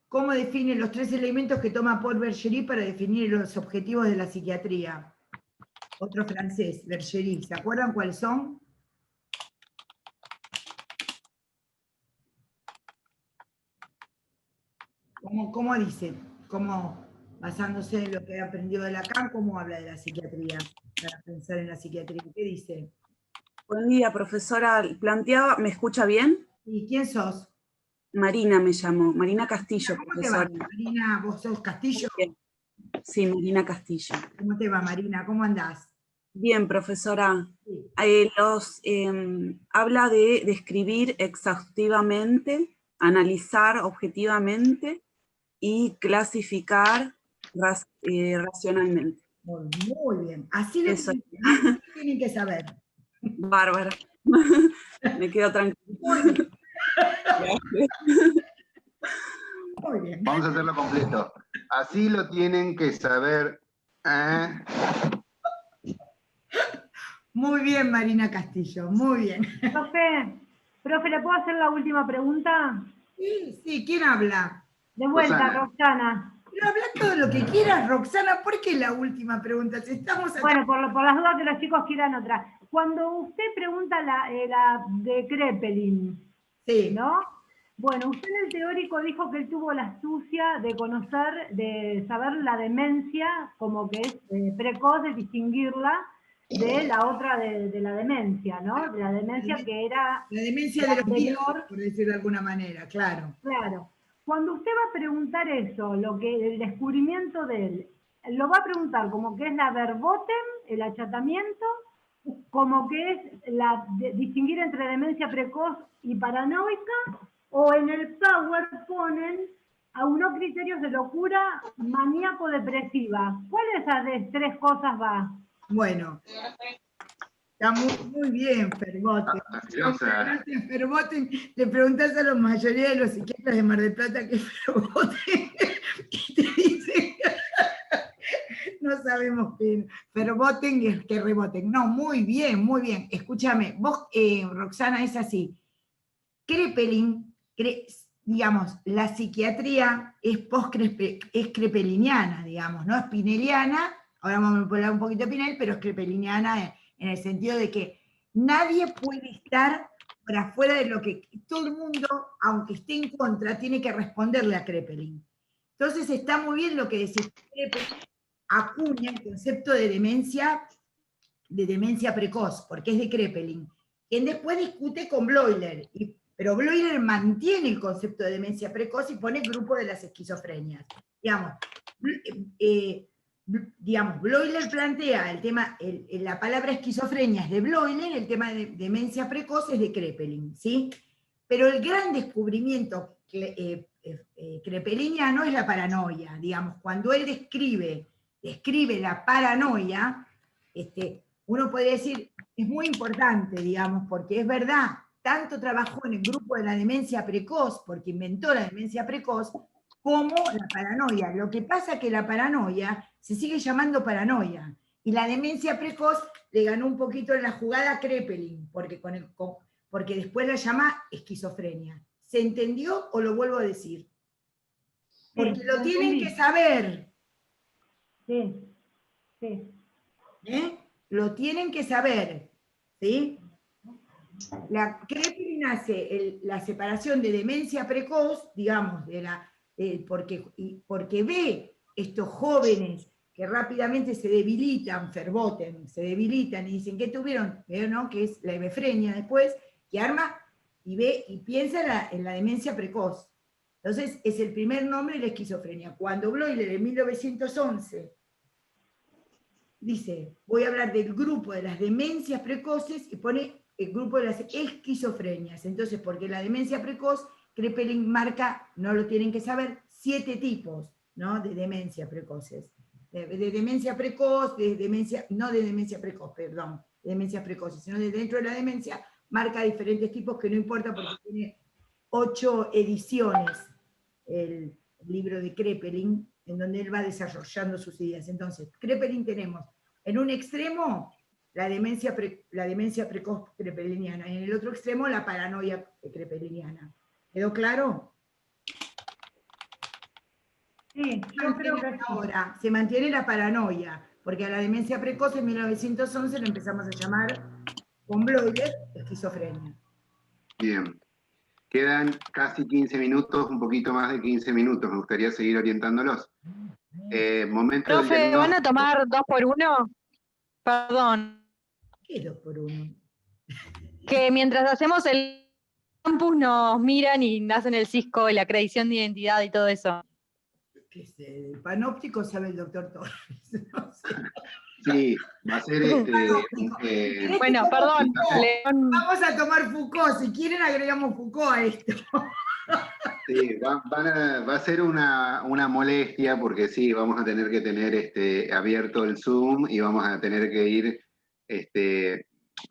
¿Cómo define los 3 elementos que toma Paul Bergerie para definir los objetivos de la psiquiatría? Otro francés, Bergerie. ¿Se acuerdan cuáles son? ¿Cómo dice? ¿Cómo, basándose en lo que ha aprendido de Lacan, cómo habla de la psiquiatría? Para pensar en la psiquiatría. ¿Qué dice? Buen día, profesora. Planteaba, ¿me escucha bien? ¿Y quién sos? Marina me llamo, Marina Castillo, ¿Cómo profesora. te va, Marina? ¿Vos sos Castillo? Bien. Sí, Marina Castillo. ¿Cómo te va, Marina? ¿Cómo andás? Bien, profesora. Sí. Habla de describir exhaustivamente, analizar objetivamente y clasificar racionalmente. Muy bien. Así lo tienen que saber. Bárbara. Me quedo tranquila. Muy bien. Vamos a hacerlo completo. Así lo tienen que saber. Muy bien, Marina Castillo, muy bien. Profe, ¿le puedo hacer la última pregunta? Sí, ¿quién habla? De vuelta, Roxana. Roxana. Pero habla todo lo que quieras, Roxana, ¿por qué la última pregunta? Si estamos acá. Bueno, por las dudas que los chicos quieran otra. Cuando usted pregunta la de Krepelin, Sí. ¿no? Bueno, usted en el teórico dijo que él tuvo la astucia de conocer, de saber la demencia, como que es precoz, de distinguirla de la otra de la demencia, ¿no? De la demencia que era La demencia de los viejos, por decirlo de alguna manera, claro. Claro. cuando usted va a preguntar eso, el descubrimiento de él, lo va a preguntar como que es la verboten, el achatamiento, como que es distinguir entre demencia precoz y paranoica, o en el Power ponen a unos criterios de locura maníaco-depresiva. ¿Cuál de esas 3 cosas va? Bueno, está muy bien, Ferboten. Gracias, Ferboten, le preguntás a la mayoría de los psiquiatras de Mar del Plata qué es Ferboten, y te dicen, no sabemos qué, Ferboten y que reboten. No, muy bien, muy bien. Escúchame, vos, Roxana, es así. Kraepelin, digamos, la psiquiatría es krepeliniana, digamos, no es pineliana, ahora vamos a hablar un poquito de Pinel, pero es krepeliniana en el sentido de que nadie puede estar por afuera de lo que todo el mundo, aunque esté en contra, tiene que responderle a Kraepelin. Entonces está muy bien lo que decís, Kraepelin acuña el concepto de demencia precoz, porque es de Kraepelin, quien después discute con Bloiler, pero Bloiler mantiene el concepto de demencia precoz y pone el grupo de las esquizofrenias. Digamos, Bloiler plantea el tema, la palabra esquizofrenia es de Bloiler, el tema de demencia precoz es de Kraepelin, ¿sí? Pero el gran descubrimiento krepeliniano es la paranoia, digamos, cuando él describe la paranoia, uno puede decir, es muy importante, digamos, porque es verdad, tanto trabajó en el grupo de la demencia precoz, porque inventó la demencia precoz, como la paranoia. Lo que pasa es que la paranoia se sigue llamando paranoia, y la demencia precoz le ganó un poquito en la jugada a Kraepelin, porque después la llama esquizofrenia. ¿Se entendió o lo vuelvo a decir? Porque Sí, lo tienen que saber. Sí, sí. Lo tienen que saber, ¿sí? La Kraepelin hace la separación de demencia precoz, digamos, porque ve estos jóvenes que rápidamente se debilitan, Ferboten, se debilitan y dicen, ¿qué tuvieron? ¿No? Que es la hebefrenia después, que arma y ve y piensa en la demencia precoz. Entonces, es el primer nombre de la esquizofrenia. Cuando Bloiler en 1911 dice, voy a hablar del grupo de las demencias precoces, y pone el grupo de las esquizofrenias. Entonces, porque la demencia precoz, Kraepelin marca, no lo tienen que saber, 7 tipos, ¿no? De demencia precoces. De demencia precoz, de demencia precoces, sino de dentro de la demencia, marca diferentes tipos que no importa porque tiene 8 ediciones el libro de Kraepelin, en donde él va desarrollando sus ideas. Entonces, Kraepelin tenemos en un extremo la demencia precoz krepeliniana, y en el otro extremo la paranoia krepeliniana. ¿Quedó claro? Sí, yo creo que ahora se mantiene la paranoia, porque a la demencia precoz en 1911 lo empezamos a llamar con Bloiler esquizofrenia. bien. Quedan casi 15 minutos, un poquito más de 15 minutos. Me gustaría seguir orientándolos. Momento del Profe, ¿van a diagnóstico. tomar 2 por 1? Perdón. ¿Qué 2 por 1? Que mientras hacemos el campus nos miran y hacen el Cisco y la acreditación de identidad y todo eso. ¿Qué sé? El panóptico sabe el doctor Torres. No sé. Sí, va a ser Bueno, perdón. Vamos a tomar Foucault, si quieren agregamos Foucault a esto. Sí, va a ser una molestia porque sí, vamos a tener que tener abierto el Zoom y vamos a tener que ir,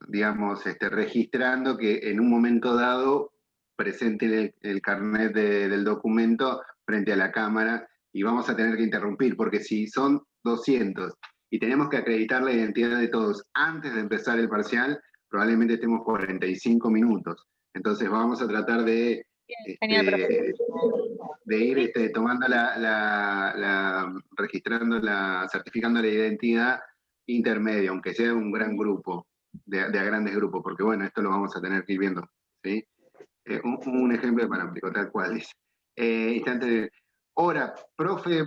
digamos, registrando que en un momento dado presenten el carnet del documento frente a la cámara y vamos a tener que interrumpir porque si son 200 y tenemos que acreditar la identidad de todos antes de empezar el parcial, probablemente estemos 45 minutos. Entonces vamos a tratar de ir tomando registrando certificando la identidad intermedia, aunque sea un gran grupo, de a grandes grupos, porque bueno, esto lo vamos a tener que ir viendo, ¿sí? Un ejemplo de panóptico, tal cual dice. Instante de hora, profe,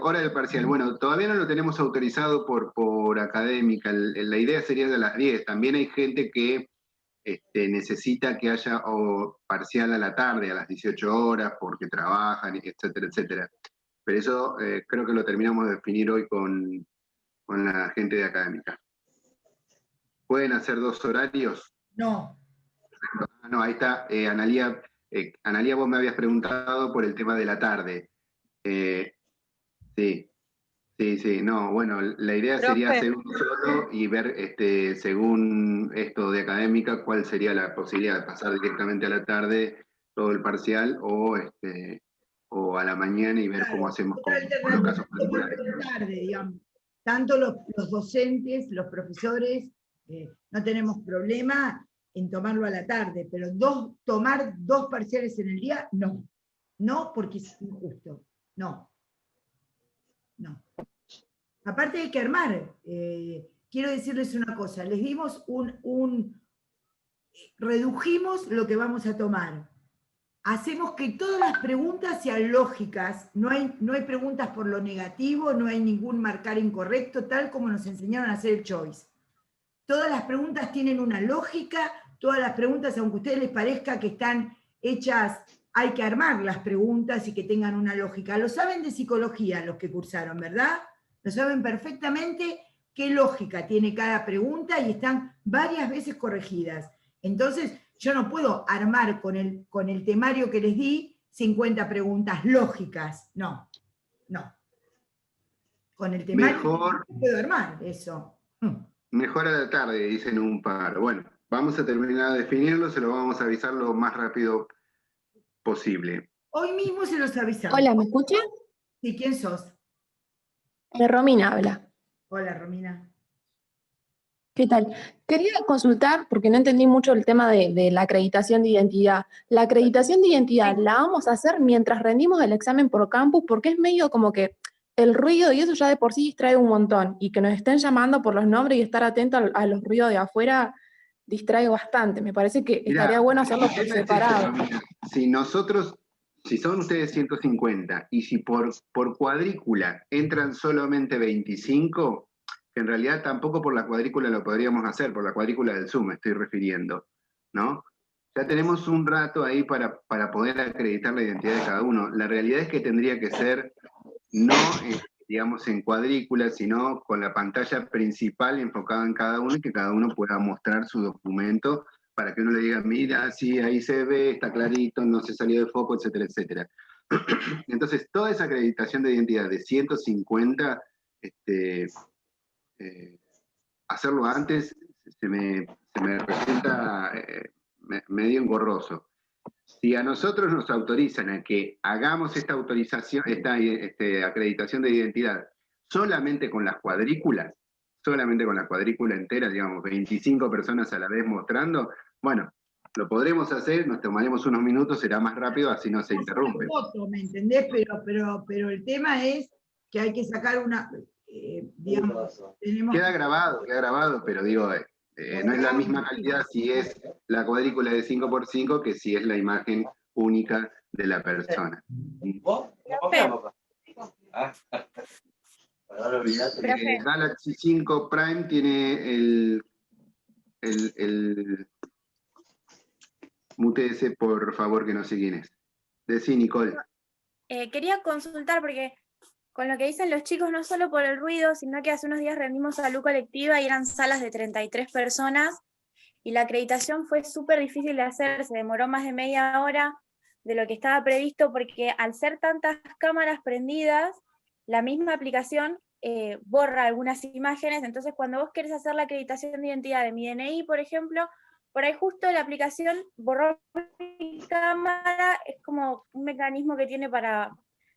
hora del parcial. Bueno, todavía no lo tenemos autorizado por académica, la idea sería de las 10. También hay gente que necesita que haya o parcial a la tarde, a las 18 horas, porque trabajan, etcétera, etcétera. Pero eso creo que lo terminamos de definir hoy con la gente de académica. ¿Pueden hacer 2 horarios? No. No, ahí está, Analía. Analía, vos me habías preguntado por el tema de la tarde. Sí, no, bueno, la idea sería hacer uno solo y ver, según esto de académica, cuál sería la posibilidad de pasar directamente a la tarde todo el parcial o a la mañana y ver cómo hacemos con los casos particulares. Tarde, digamos. Tanto los docentes, los profesores, no tenemos problema en tomarlo a la tarde, pero tomar 2 parciales en el día, no. No, porque es injusto. No. Aparte hay que armar. Quiero decirles una cosa, les dimos redujimos lo que vamos a tomar. Hacemos que todas las preguntas sean lógicas, no hay preguntas por lo negativo, no hay ningún marcar incorrecto, tal como nos enseñaron a hacer el choice. Todas las preguntas tienen una lógica, todas las preguntas, aunque a ustedes les parezca que están hechas, hay que armar las preguntas y que tengan una lógica. Lo saben de psicología los que cursaron, ¿verdad? Lo saben perfectamente qué lógica tiene cada pregunta y están varias veces corregidas. Entonces, yo no puedo armar con el temario que les di 50 preguntas lógicas. No. Con el temario mejor, no puedo armar eso. Mejor a la tarde, dicen un par. Bueno, vamos a terminar de definirlo, se lo vamos a avisar lo más rápido posible. Hoy mismo se los avisamos. Hola, ¿me escuchan? Sí, ¿quién sos? Romina habla. Hola, Romina. ¿Qué tal? Quería consultar, porque no entendí mucho el tema de la acreditación de identidad. La acreditación de identidad la vamos a hacer mientras rendimos el examen por campus, porque es medio como que el ruido y eso ya de por sí distrae un montón, y que nos estén llamando por los nombres y estar atento a los ruidos de afuera distrae bastante. Me parece que estaría bueno hacerlo por separado. Si son ustedes 150 y si por cuadrícula entran solamente 25, que en realidad tampoco por la cuadrícula lo podríamos hacer, por la cuadrícula del Zoom me estoy refiriendo, ¿no? Ya tenemos un rato ahí para poder acreditar la identidad de cada uno. La realidad es que tendría que ser no, digamos, en cuadrícula, sino con la pantalla principal enfocada en cada uno y que cada uno pueda mostrar su documento para que uno le diga, mira, sí, ahí se ve, está clarito, no se salió de foco, etcétera, etcétera. Entonces, toda esa acreditación de identidad de 150, hacerlo antes se me resulta medio engorroso. Si a nosotros nos autorizan a que hagamos esta acreditación de identidad solamente con la cuadrícula entera, digamos, 25 personas a la vez mostrando, bueno, lo podremos hacer, nos tomaremos unos minutos, será más rápido, así no se interrumpe. ¿Me entendés? Pero el tema es que hay que sacar una, digamos, Queda grabado, pero digo, no es la misma calidad si es la cuadrícula de 5x5 que si es la imagen única de la persona. Galaxy 5 Prime tiene el mutese, por favor, que no sé quién es. Decí, Nicole. Quería consultar porque con lo que dicen los chicos, no solo por el ruido, sino que hace unos días rendimos salud colectiva y eran salas de 33 personas y la acreditación fue súper difícil de hacer, se demoró más de media hora de lo que estaba previsto porque al ser tantas cámaras prendidas, la misma aplicación borra algunas imágenes, entonces cuando vos querés hacer la acreditación de identidad de mi DNI, por ejemplo, por ahí justo la aplicación borró mi cámara, es como un mecanismo que tiene para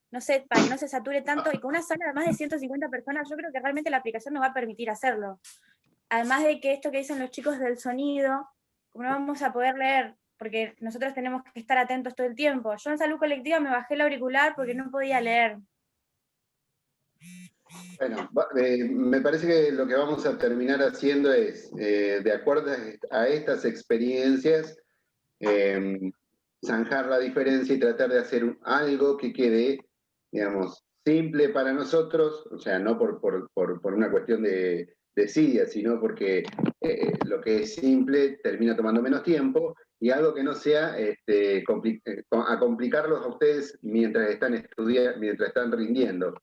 que no se sature tanto, y con una sala de más de 150 personas, yo creo que realmente la aplicación nos va a permitir hacerlo. Además de que esto que dicen los chicos del sonido, como no vamos a poder leer, porque nosotros tenemos que estar atentos todo el tiempo. Yo en salud colectiva me bajé el auricular porque no podía leer. Bueno, me parece que lo que vamos a terminar haciendo es, de acuerdo a estas experiencias, zanjar la diferencia y tratar de hacer algo que quede, digamos, simple para nosotros, o sea, no por una cuestión de desidia, sino porque lo que es simple termina tomando menos tiempo, y algo que no sea a complicarlos a ustedes mientras están estudiando, mientras están rindiendo.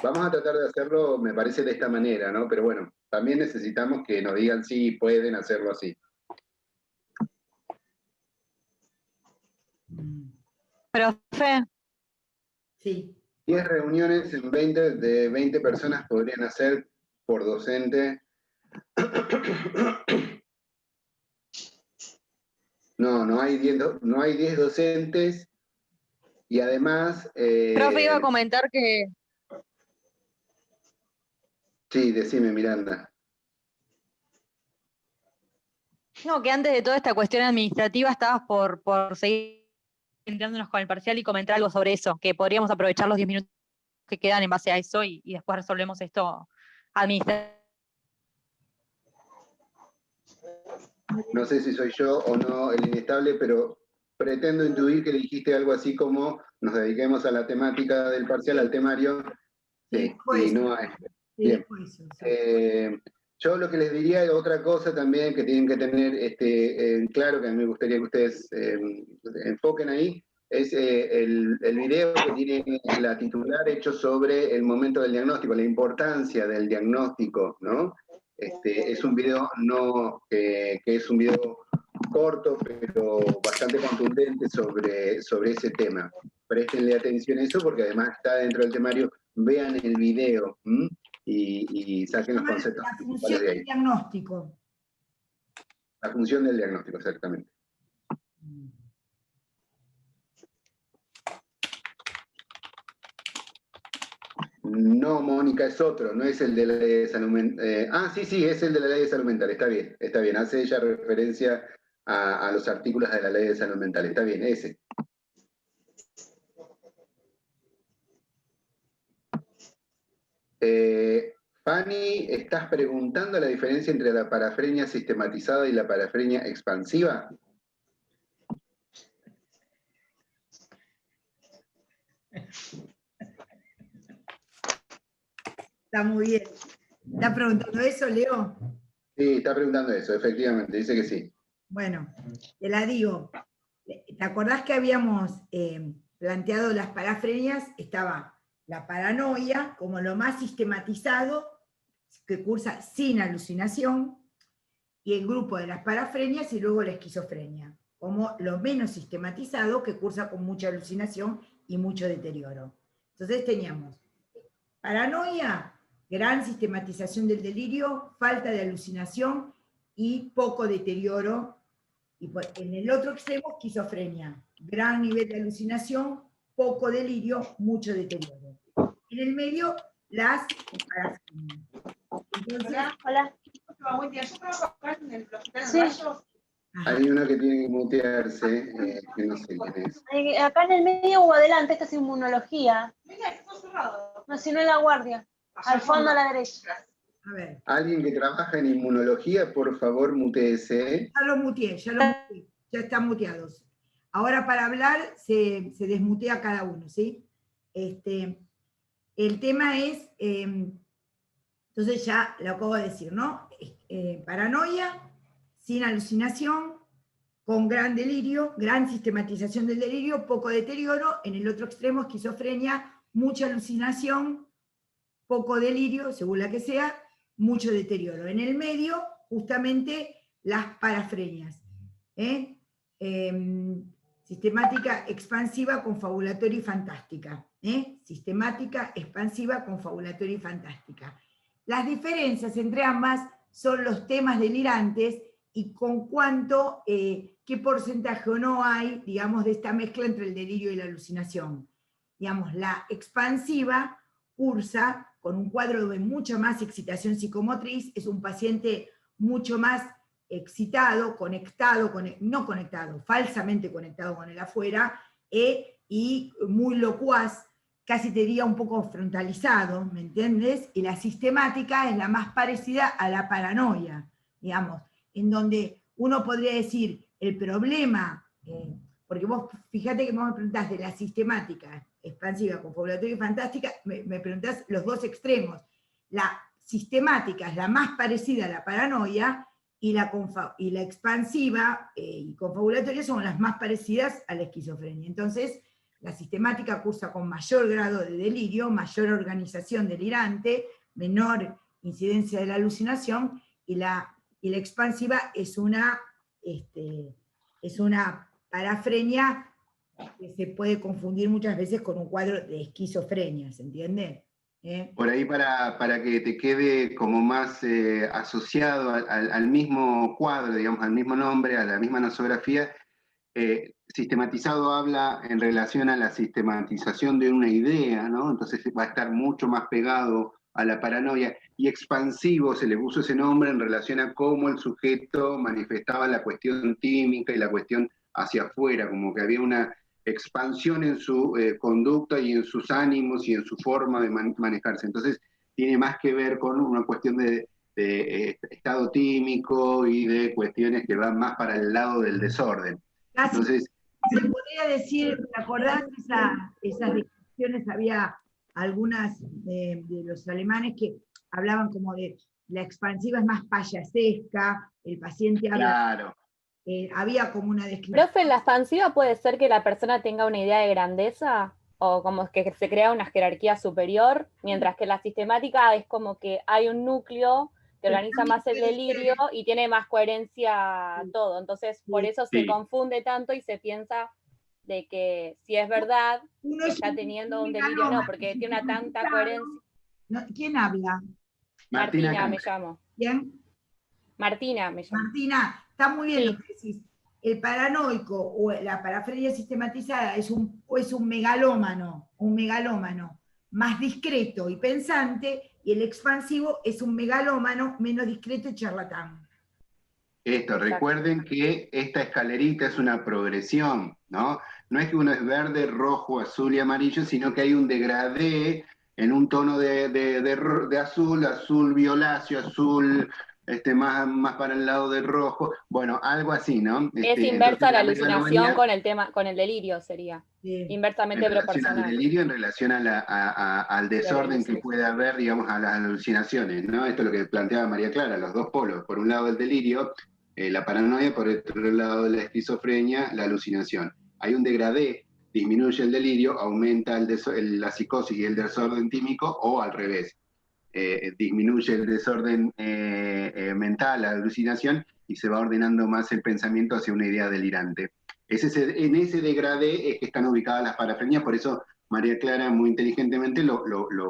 Vamos a tratar de hacerlo, me parece, de esta manera, ¿no? Pero bueno, también necesitamos que nos digan si pueden hacerlo así. Profe. Sí. 10 reuniones en de 20 personas podrían hacer por docente. No hay 10 docentes, y además... Profe, iba a comentar que... Sí, decime, Miranda. No, que antes de toda esta cuestión administrativa estabas por seguir entrándonos con el parcial y comentar algo sobre eso, que podríamos aprovechar los 10 minutos que quedan en base a eso y después resolvemos esto administrativamente. No sé si soy yo o no el inestable, pero pretendo intuir que dijiste algo así como nos dediquemos a la temática del parcial, al temario, sí, y no a esto. Bien. Yo lo que les diría es otra cosa también que tienen que tener claro, que a mí me gustaría que ustedes enfoquen ahí, es el video que tiene la titular hecho sobre el momento del diagnóstico, la importancia del diagnóstico, ¿no? Es un video que es un video corto, pero bastante contundente sobre ese tema. Préstenle atención a eso, porque además está dentro del temario. Vean el video y saquen los conceptos. La función del diagnóstico. La función del diagnóstico, exactamente. No, Mónica, es otro, no es el de la ley de salud mental. Sí, es el de la ley de salud mental, está bien. Hace ella referencia a los artículos de la ley de salud mental, está bien, ese. Fanny, ¿estás preguntando la diferencia entre la parafrenia sistematizada y la parafrenia expansiva? Está muy bien. ¿Está preguntando eso, Leo? Sí, está preguntando eso, efectivamente, dice que sí. Bueno, te la digo. ¿Te acordás que habíamos planteado las parafrenias? Estaba la paranoia como lo más sistematizado, que cursa sin alucinación, y el grupo de las parafrenias y luego la esquizofrenia, como lo menos sistematizado, que cursa con mucha alucinación y mucho deterioro. Entonces teníamos paranoia, gran sistematización del delirio, falta de alucinación y poco deterioro. Y en el otro extremo, esquizofrenia, gran nivel de alucinación, poco delirio, mucho deterioro. En el medio, las parafrenias. Entonces, hola. Sí. Hay una que tiene que mutearse, que no sé quién es. Acá en el medio o adelante, esta es inmunología. No, si no es la guardia. Al fondo a la derecha. A ver. Alguien que trabaja en inmunología, por favor, muteese. Ya lo muteé, ya están muteados. Ahora para hablar se desmutea cada uno, ¿sí? El tema es, entonces ya lo acabo de decir, ¿no? Paranoia, sin alucinación, con gran delirio, gran sistematización del delirio, poco deterioro. En el otro extremo, esquizofrenia, mucha alucinación, poco delirio, según la que sea, mucho deterioro. En el medio, justamente, las parafrenias. Sistemática expansiva, confabulatoria y fantástica. Sistemática, expansiva, confabulatoria y fantástica. Las diferencias entre ambas son los temas delirantes y con cuánto, qué porcentaje o no hay, digamos, de esta mezcla entre el delirio y la alucinación. Digamos, la expansiva cursa con un cuadro de mucha más excitación psicomotriz, es un paciente mucho más excitado, conectado, no conectado, falsamente conectado con el afuera, y muy locuaz, casi te diría un poco frontalizado, ¿me entiendes? Y la sistemática es la más parecida a la paranoia, digamos, en donde uno podría decir, el problema, porque vos, fíjate que vos me preguntás de la sistemática, expansiva, confabulatoria y fantástica, me preguntás los dos extremos. La sistemática es la más parecida a la paranoia, y la expansiva y confabulatoria son las más parecidas a la esquizofrenia. Entonces, la sistemática cursa con mayor grado de delirio, mayor organización delirante, menor incidencia de la alucinación, y la expansiva es una parafrenia que se puede confundir muchas veces con un cuadro de esquizofrenia, ¿se entiende? Por ahí para que te quede como más asociado al mismo cuadro, digamos, al mismo nombre, a la misma nosografía, sistematizado habla en relación a la sistematización de una idea, ¿no? Entonces va a estar mucho más pegado a la paranoia, y expansivo se le puso ese nombre en relación a cómo el sujeto manifestaba la cuestión tímica y la cuestión hacia afuera, como que había una expansión en su conducta y en sus ánimos y en su forma de manejarse. Entonces tiene más que ver con una cuestión de estado tímico y de cuestiones que van más para el lado del desorden. Casi, entonces, se podría decir, ¿te acordás de esas descripciones? Había algunas de los alemanes que hablaban como de la expansiva es más payasesca, el paciente habla... Claro. Había como una descripción. Profe, ¿la expansiva puede ser que la persona tenga una idea de grandeza? O como que se crea una jerarquía superior, mientras que la sistemática es como que hay un núcleo que organiza más el delirio y tiene más coherencia todo. Entonces, por eso se confunde tanto y se piensa de que si es verdad, está teniendo un delirio, no, porque tiene una tanta coherencia. ¿Quién habla? Martina me llamo. ¿Quién? Martina me llamo. Martina, está muy bien lo que decís. El paranoico o la parafrenia sistematizada es un megalómano más discreto y pensante, y el expansivo es un megalómano menos discreto y charlatán. Recuerden que esta escalerita es una progresión, ¿no? No es que uno es verde, rojo, azul y amarillo, sino que hay un degradé en un tono de azul, azul violáceo, azul más para el lado del rojo, bueno, algo así, ¿no? Es inversa la alucinación con el delirio, sería. Sí. Inversamente proporcional. Al delirio en relación al desorden que puede haber, digamos, a las alucinaciones, ¿no? Esto es lo que planteaba María Clara, los dos polos. Por un lado el delirio, la paranoia, por otro lado la esquizofrenia, la alucinación. Hay un degradé, disminuye el delirio, aumenta la psicosis y el desorden tímico, o al revés. Disminuye el desorden mental, la alucinación, y se va ordenando más el pensamiento hacia una idea delirante. En ese degradé es que están ubicadas las parafrenias, por eso María Clara muy inteligentemente lo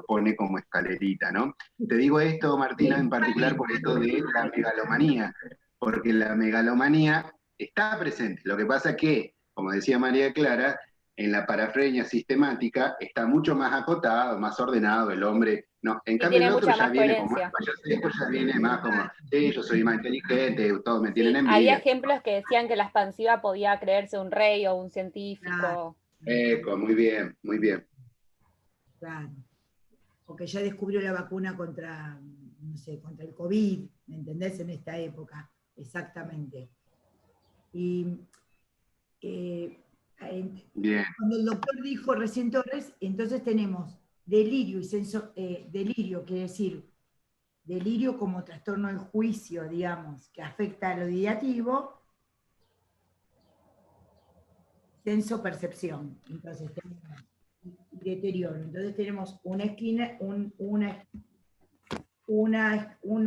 pone como escalerita, ¿no? Te digo esto, Martina, en particular por esto de la megalomanía, porque la megalomanía está presente. Lo que pasa que, como decía María Clara, en la parafrenia sistemática está mucho más acotado, más ordenado el hombre. No, en cambio el otro ya viene como más payasesco, ya viene más como, sí, yo soy más inteligente, todos me tienen envidia. Había ejemplos que decían que la expansiva podía creerse un rey o un científico. Muy bien, muy bien. Claro. O que ya descubrió la vacuna contra, no sé, contra el COVID, ¿me entendés? En esta época, exactamente. Y cuando el doctor dijo recién Torres, entonces tenemos delirio y delirio, quiere decir, delirio como trastorno del juicio, digamos, que afecta a lo ideativo, senso-percepción. Entonces tenemos deterioro. Entonces tenemos una esquina, un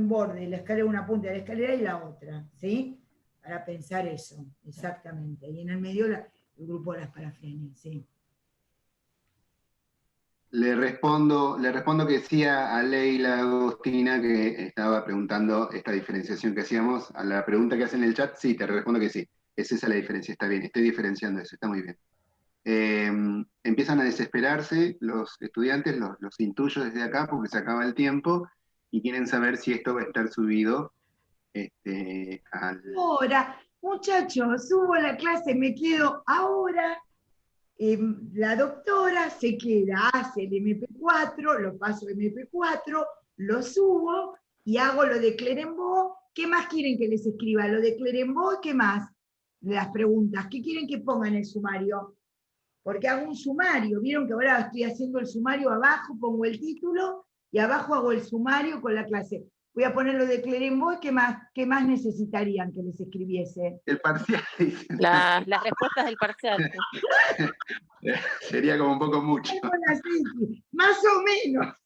borde de la escalera, una punta de la escalera y la otra, ¿sí? Para pensar eso, exactamente. Y en el medio el grupo de las parafrenias, ¿sí? Le respondo que sí a Leila Agostina, que estaba preguntando esta diferenciación que hacíamos. A la pregunta que hace en el chat, sí, te respondo que sí. Es esa la diferencia, está bien, estoy diferenciando eso, está muy bien. Empiezan a desesperarse los estudiantes, los intuyo desde acá porque se acaba el tiempo y quieren saber si esto va a estar subido Ahora, muchachos, subo la clase, me quedo ahora. La doctora se queda, hace el MP4, lo paso a MP4, lo subo y hago lo de Clerembault. ¿Qué más quieren que les escriba? Lo de Clerembault, ¿qué más? Las preguntas, ¿qué quieren que ponga en el sumario? Porque hago un sumario, vieron que ahora estoy haciendo el sumario abajo, pongo el título y abajo hago el sumario con la clase. Voy a poner lo de Clerenboy, ¿qué más necesitarían que les escribiese? El parcial, dicen. Las respuestas del parcial. Sería como un poco mucho. Más o menos.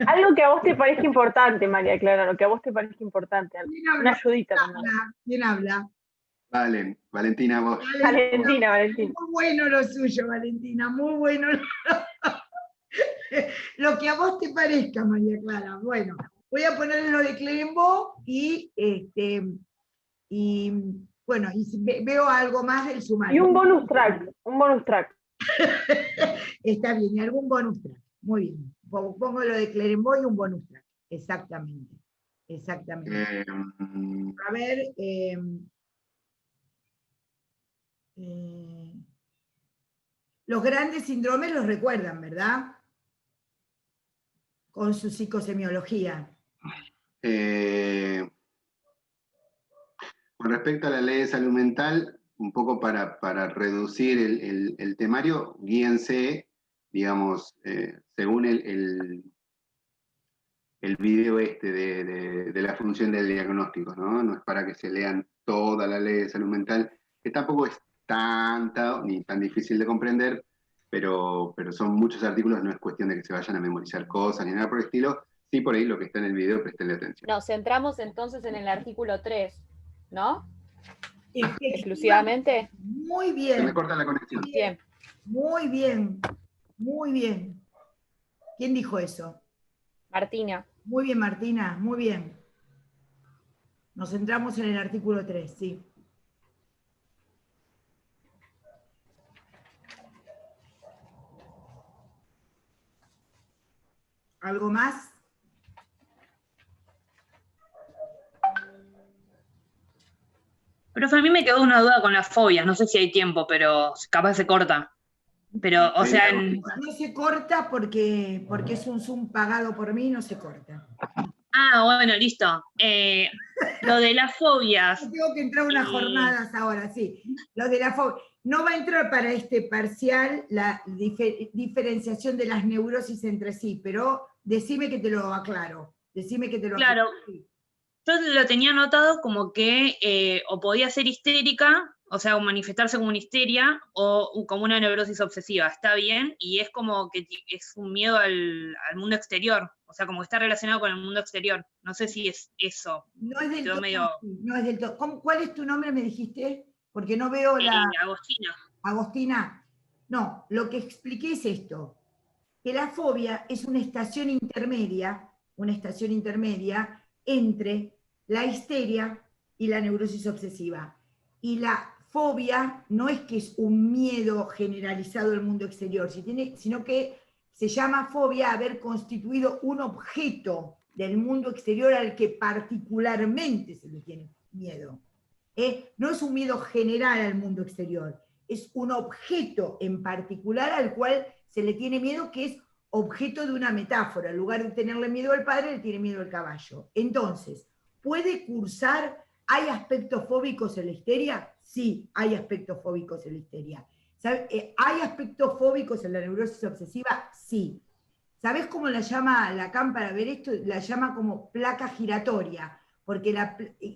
Algo que a vos te parezca importante, María Clara, lo que a vos te parezca importante. Una ayudita. ¿Quién habla? Valentina, vos. Valentina. Muy bueno lo suyo, Valentina, muy bueno. Lo que a vos te parezca, María Clara. Bueno, voy a ponerle lo de Clerenboy y bueno, y veo algo más del sumario. Y un bonus track. Está bien, y algún bonus track. Muy bien. Pongo lo de Clerenboy y un bonus track. Exactamente. A ver. Los grandes síndromes los recuerdan, ¿verdad? Con su psicosemiología. Con respecto a la ley de salud mental, un poco para reducir el temario, guíense, digamos, según el video de la función del diagnóstico, ¿no? No es para que se lean toda la ley de salud mental, que tampoco es tanta ni tan difícil de comprender, pero son muchos artículos, no es cuestión de que se vayan a memorizar cosas ni nada por el estilo. Sí, por ahí lo que está en el video, prestenle atención. Nos centramos entonces en el artículo 3, ¿no? Exclusivamente. Muy bien. Se me corta la conexión. Bien. Muy bien. ¿Quién dijo eso? Martina. Muy bien, Martina, muy bien. Nos centramos en el artículo 3, sí. ¿Algo más? Profe, a mí me quedó una duda con las fobias, no sé si hay tiempo, pero capaz se corta. Pero, o sea... No se corta porque es un Zoom pagado por mí, no se corta. Ah, bueno, listo. Lo de las fobias. Tengo que entrar unas jornadas ahora, sí. Lo de la fobia. No va a entrar para este parcial la diferenciación de las neurosis entre sí, pero decime que te lo aclaro. Claro. Yo lo tenía notado como que o podía ser histérica, o sea, o manifestarse como una histeria, o como una neurosis obsesiva. Está bien, y es como que es un miedo al mundo exterior, o sea, como que está relacionado con el mundo exterior. No sé si es eso. No es del todo. No es del todo. ¿Cuál es tu nombre, me dijiste? Porque no veo la... Agostina. Agostina. No, lo que expliqué es esto, que la fobia es una estación intermedia entre la histeria y la neurosis obsesiva. Y la fobia no es que es un miedo generalizado del mundo exterior, sino que se llama fobia haber constituido un objeto del mundo exterior al que particularmente se le tiene miedo. No es un miedo general al mundo exterior, es un objeto en particular al cual se le tiene miedo, que es objeto de una metáfora. En lugar de tenerle miedo al padre, le tiene miedo al caballo. Entonces, ¿puede cursar? ¿Hay aspectos fóbicos en la histeria? Sí, hay aspectos fóbicos en la histeria. ¿Hay aspectos fóbicos en la neurosis obsesiva? Sí. ¿Sabés cómo la llama Lacan para ver esto? La llama como placa giratoria, porque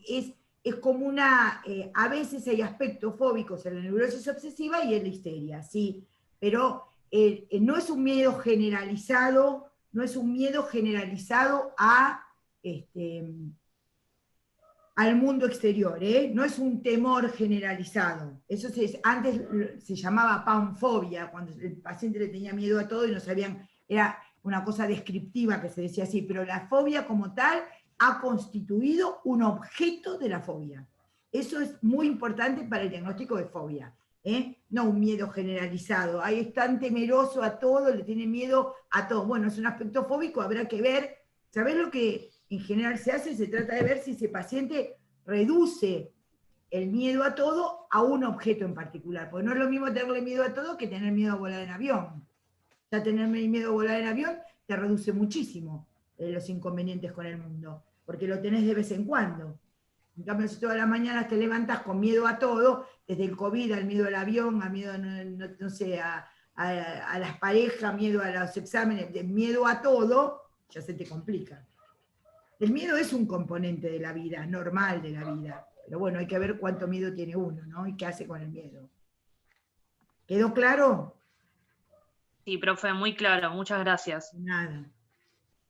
es como una... a veces hay aspectos fóbicos en la neurosis obsesiva y en la histeria, sí, pero no es un miedo generalizado, al mundo exterior, no es un temor generalizado. Eso antes se llamaba panfobia, cuando el paciente le tenía miedo a todo y no sabían, era una cosa descriptiva que se decía así, pero la fobia como tal ha constituido un objeto de la fobia. Eso es muy importante para el diagnóstico de fobia, no un miedo generalizado. Ahí es tan temeroso a todo, le tiene miedo a todo. Bueno, es un aspecto fóbico, habrá que ver. ¿Sabés lo que en general se hace? Se trata de ver si ese paciente reduce el miedo a todo a un objeto en particular, porque no es lo mismo tenerle miedo a todo que tener miedo a volar en avión. Ya tener miedo a volar en avión te reduce muchísimo los inconvenientes con el mundo, porque lo tenés de vez en cuando. En cambio, si todas las mañanas te levantas con miedo a todo, desde el COVID al miedo al avión, al miedo, no sé, a las parejas, miedo a los exámenes, miedo a todo, ya se te complica. El miedo es un componente de la vida, normal de la vida. Pero bueno, hay que ver cuánto miedo tiene uno, ¿no? Y qué hace con el miedo. ¿Quedó claro? Sí, profe, muy claro. Muchas gracias. Nada.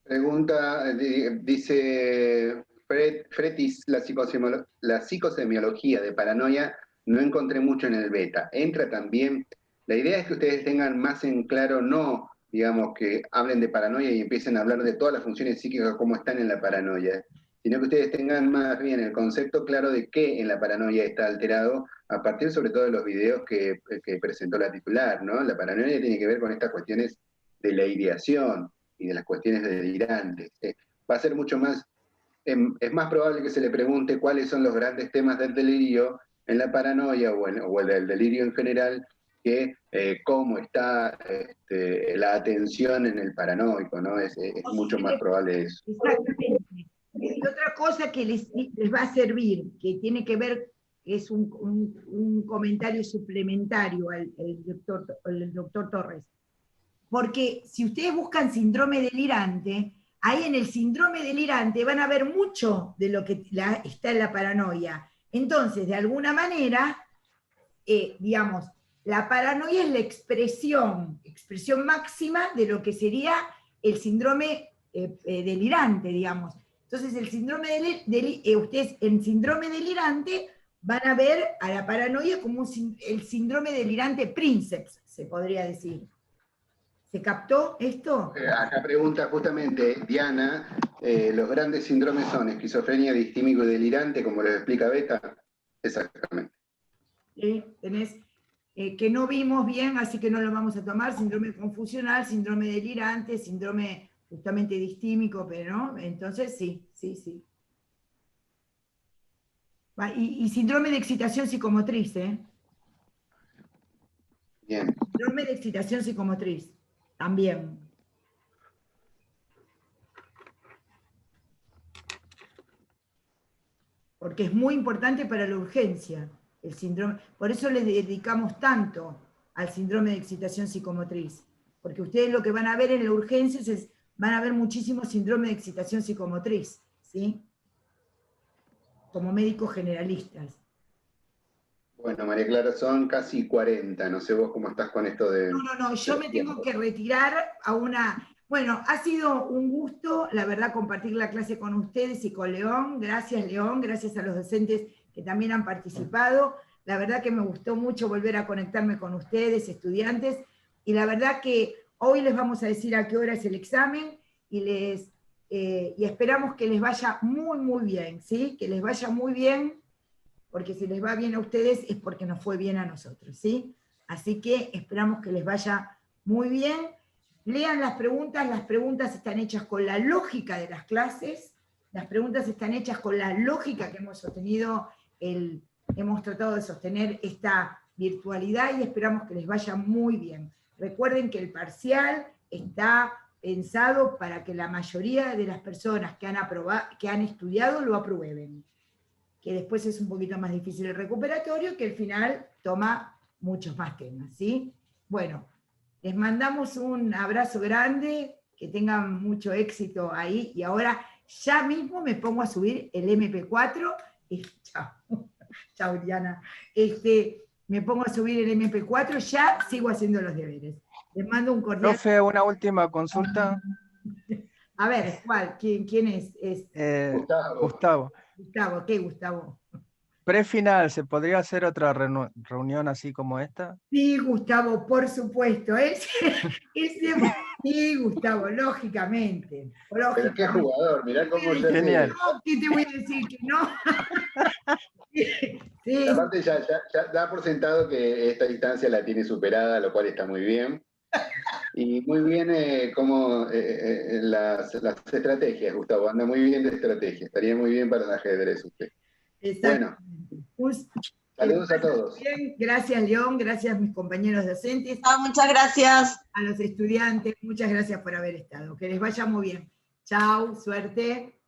Pregunta, dice Fretis, la psicosemiología de paranoia no encontré mucho en el beta. Entra también. La idea es que ustedes tengan más en claro, no, digamos, que hablen de paranoia y empiecen a hablar de todas las funciones psíquicas como están en la paranoia, sino que ustedes tengan más bien el concepto claro de qué en la paranoia está alterado, a partir sobre todo de los videos que presentó la titular, ¿no? La paranoia tiene que ver con estas cuestiones de la ideación y de las cuestiones delirantes. Va a ser mucho más, es más probable que se le pregunte cuáles son los grandes temas del delirio en la paranoia o el del delirio en general, que cómo está la atención en el paranoico, ¿no? Es mucho más probable eso. Exactamente. Y otra cosa que les va a servir, que tiene que ver, es un comentario suplementario al doctor Torres. Porque si ustedes buscan síndrome delirante, ahí en el síndrome delirante van a ver mucho de lo que está en la paranoia. Entonces, de alguna manera, digamos, la paranoia es la expresión máxima de lo que sería el síndrome delirante, digamos. Entonces, el síndrome ustedes en síndrome delirante van a ver a la paranoia como el síndrome delirante princeps, se podría decir. ¿Se captó esto? Acá pregunta justamente Diana, los grandes síndromes son esquizofrenia, distímico y delirante, como lo explica Beta. Exactamente. Tenés que no vimos bien, así que no lo vamos a tomar, síndrome confusional, síndrome delirante, síndrome justamente distímico, pero no, entonces sí. Y síndrome de excitación psicomotriz, Bien. Síndrome de excitación psicomotriz, también. Porque es muy importante para la urgencia, el síndrome. Por eso les dedicamos tanto al síndrome de excitación psicomotriz. Porque ustedes lo que van a ver en la urgencia van a ver muchísimo síndrome de excitación psicomotriz, ¿sí? Como médicos generalistas. Bueno, María Clara, son casi 40, no sé vos cómo estás con esto de... No, yo me tengo que retirar a una... Bueno, ha sido un gusto, la verdad, compartir la clase con ustedes y con León. Gracias, León, gracias a los docentes que también han participado. La verdad que me gustó mucho volver a conectarme con ustedes, estudiantes, y la verdad que hoy les vamos a decir a qué hora es el examen, y esperamos que les vaya muy, muy bien, ¿sí? Que les vaya muy bien, porque si les va bien a ustedes es porque nos fue bien a nosotros, ¿sí? Así que esperamos que les vaya muy bien. Lean las preguntas están hechas con la lógica de las clases, las preguntas están hechas con la lógica que hemos sostenido, hemos tratado de sostener esta virtualidad y esperamos que les vaya muy bien. Recuerden que el parcial está pensado para que la mayoría de las personas que han estudiado lo aprueben, que después es un poquito más difícil el recuperatorio, que al final toma muchos más temas, ¿sí? Bueno, les mandamos un abrazo grande, que tengan mucho éxito ahí, y ahora ya mismo me pongo a subir el MP4, y chao Diana, me pongo a subir el MP4, ya sigo haciendo los deberes. Les mando un cordial... Profe, una última consulta. A ver, ¿cuál? ¿Quién es? Gustavo. Gustavo, ¿qué Gustavo? Prefinal, ¿se podría hacer otra reunión así como esta? Sí, Gustavo, por supuesto. Sí, Gustavo, lógicamente. Pero qué jugador, mirá cómo ya Genial. No, ¿qué te voy a decir que no? Sí. Aparte ya da por sentado que esta distancia la tiene superada, lo cual está muy bien. Y muy bien las estrategias, Gustavo, anda muy bien de estrategia. Estaría muy bien para el ajedrez usted. Exacto. Bueno, saludos a todos. Bien, gracias León, gracias a mis compañeros docentes. Muchas gracias. A los estudiantes, muchas gracias por haber estado. Que les vaya muy bien. Chao, suerte.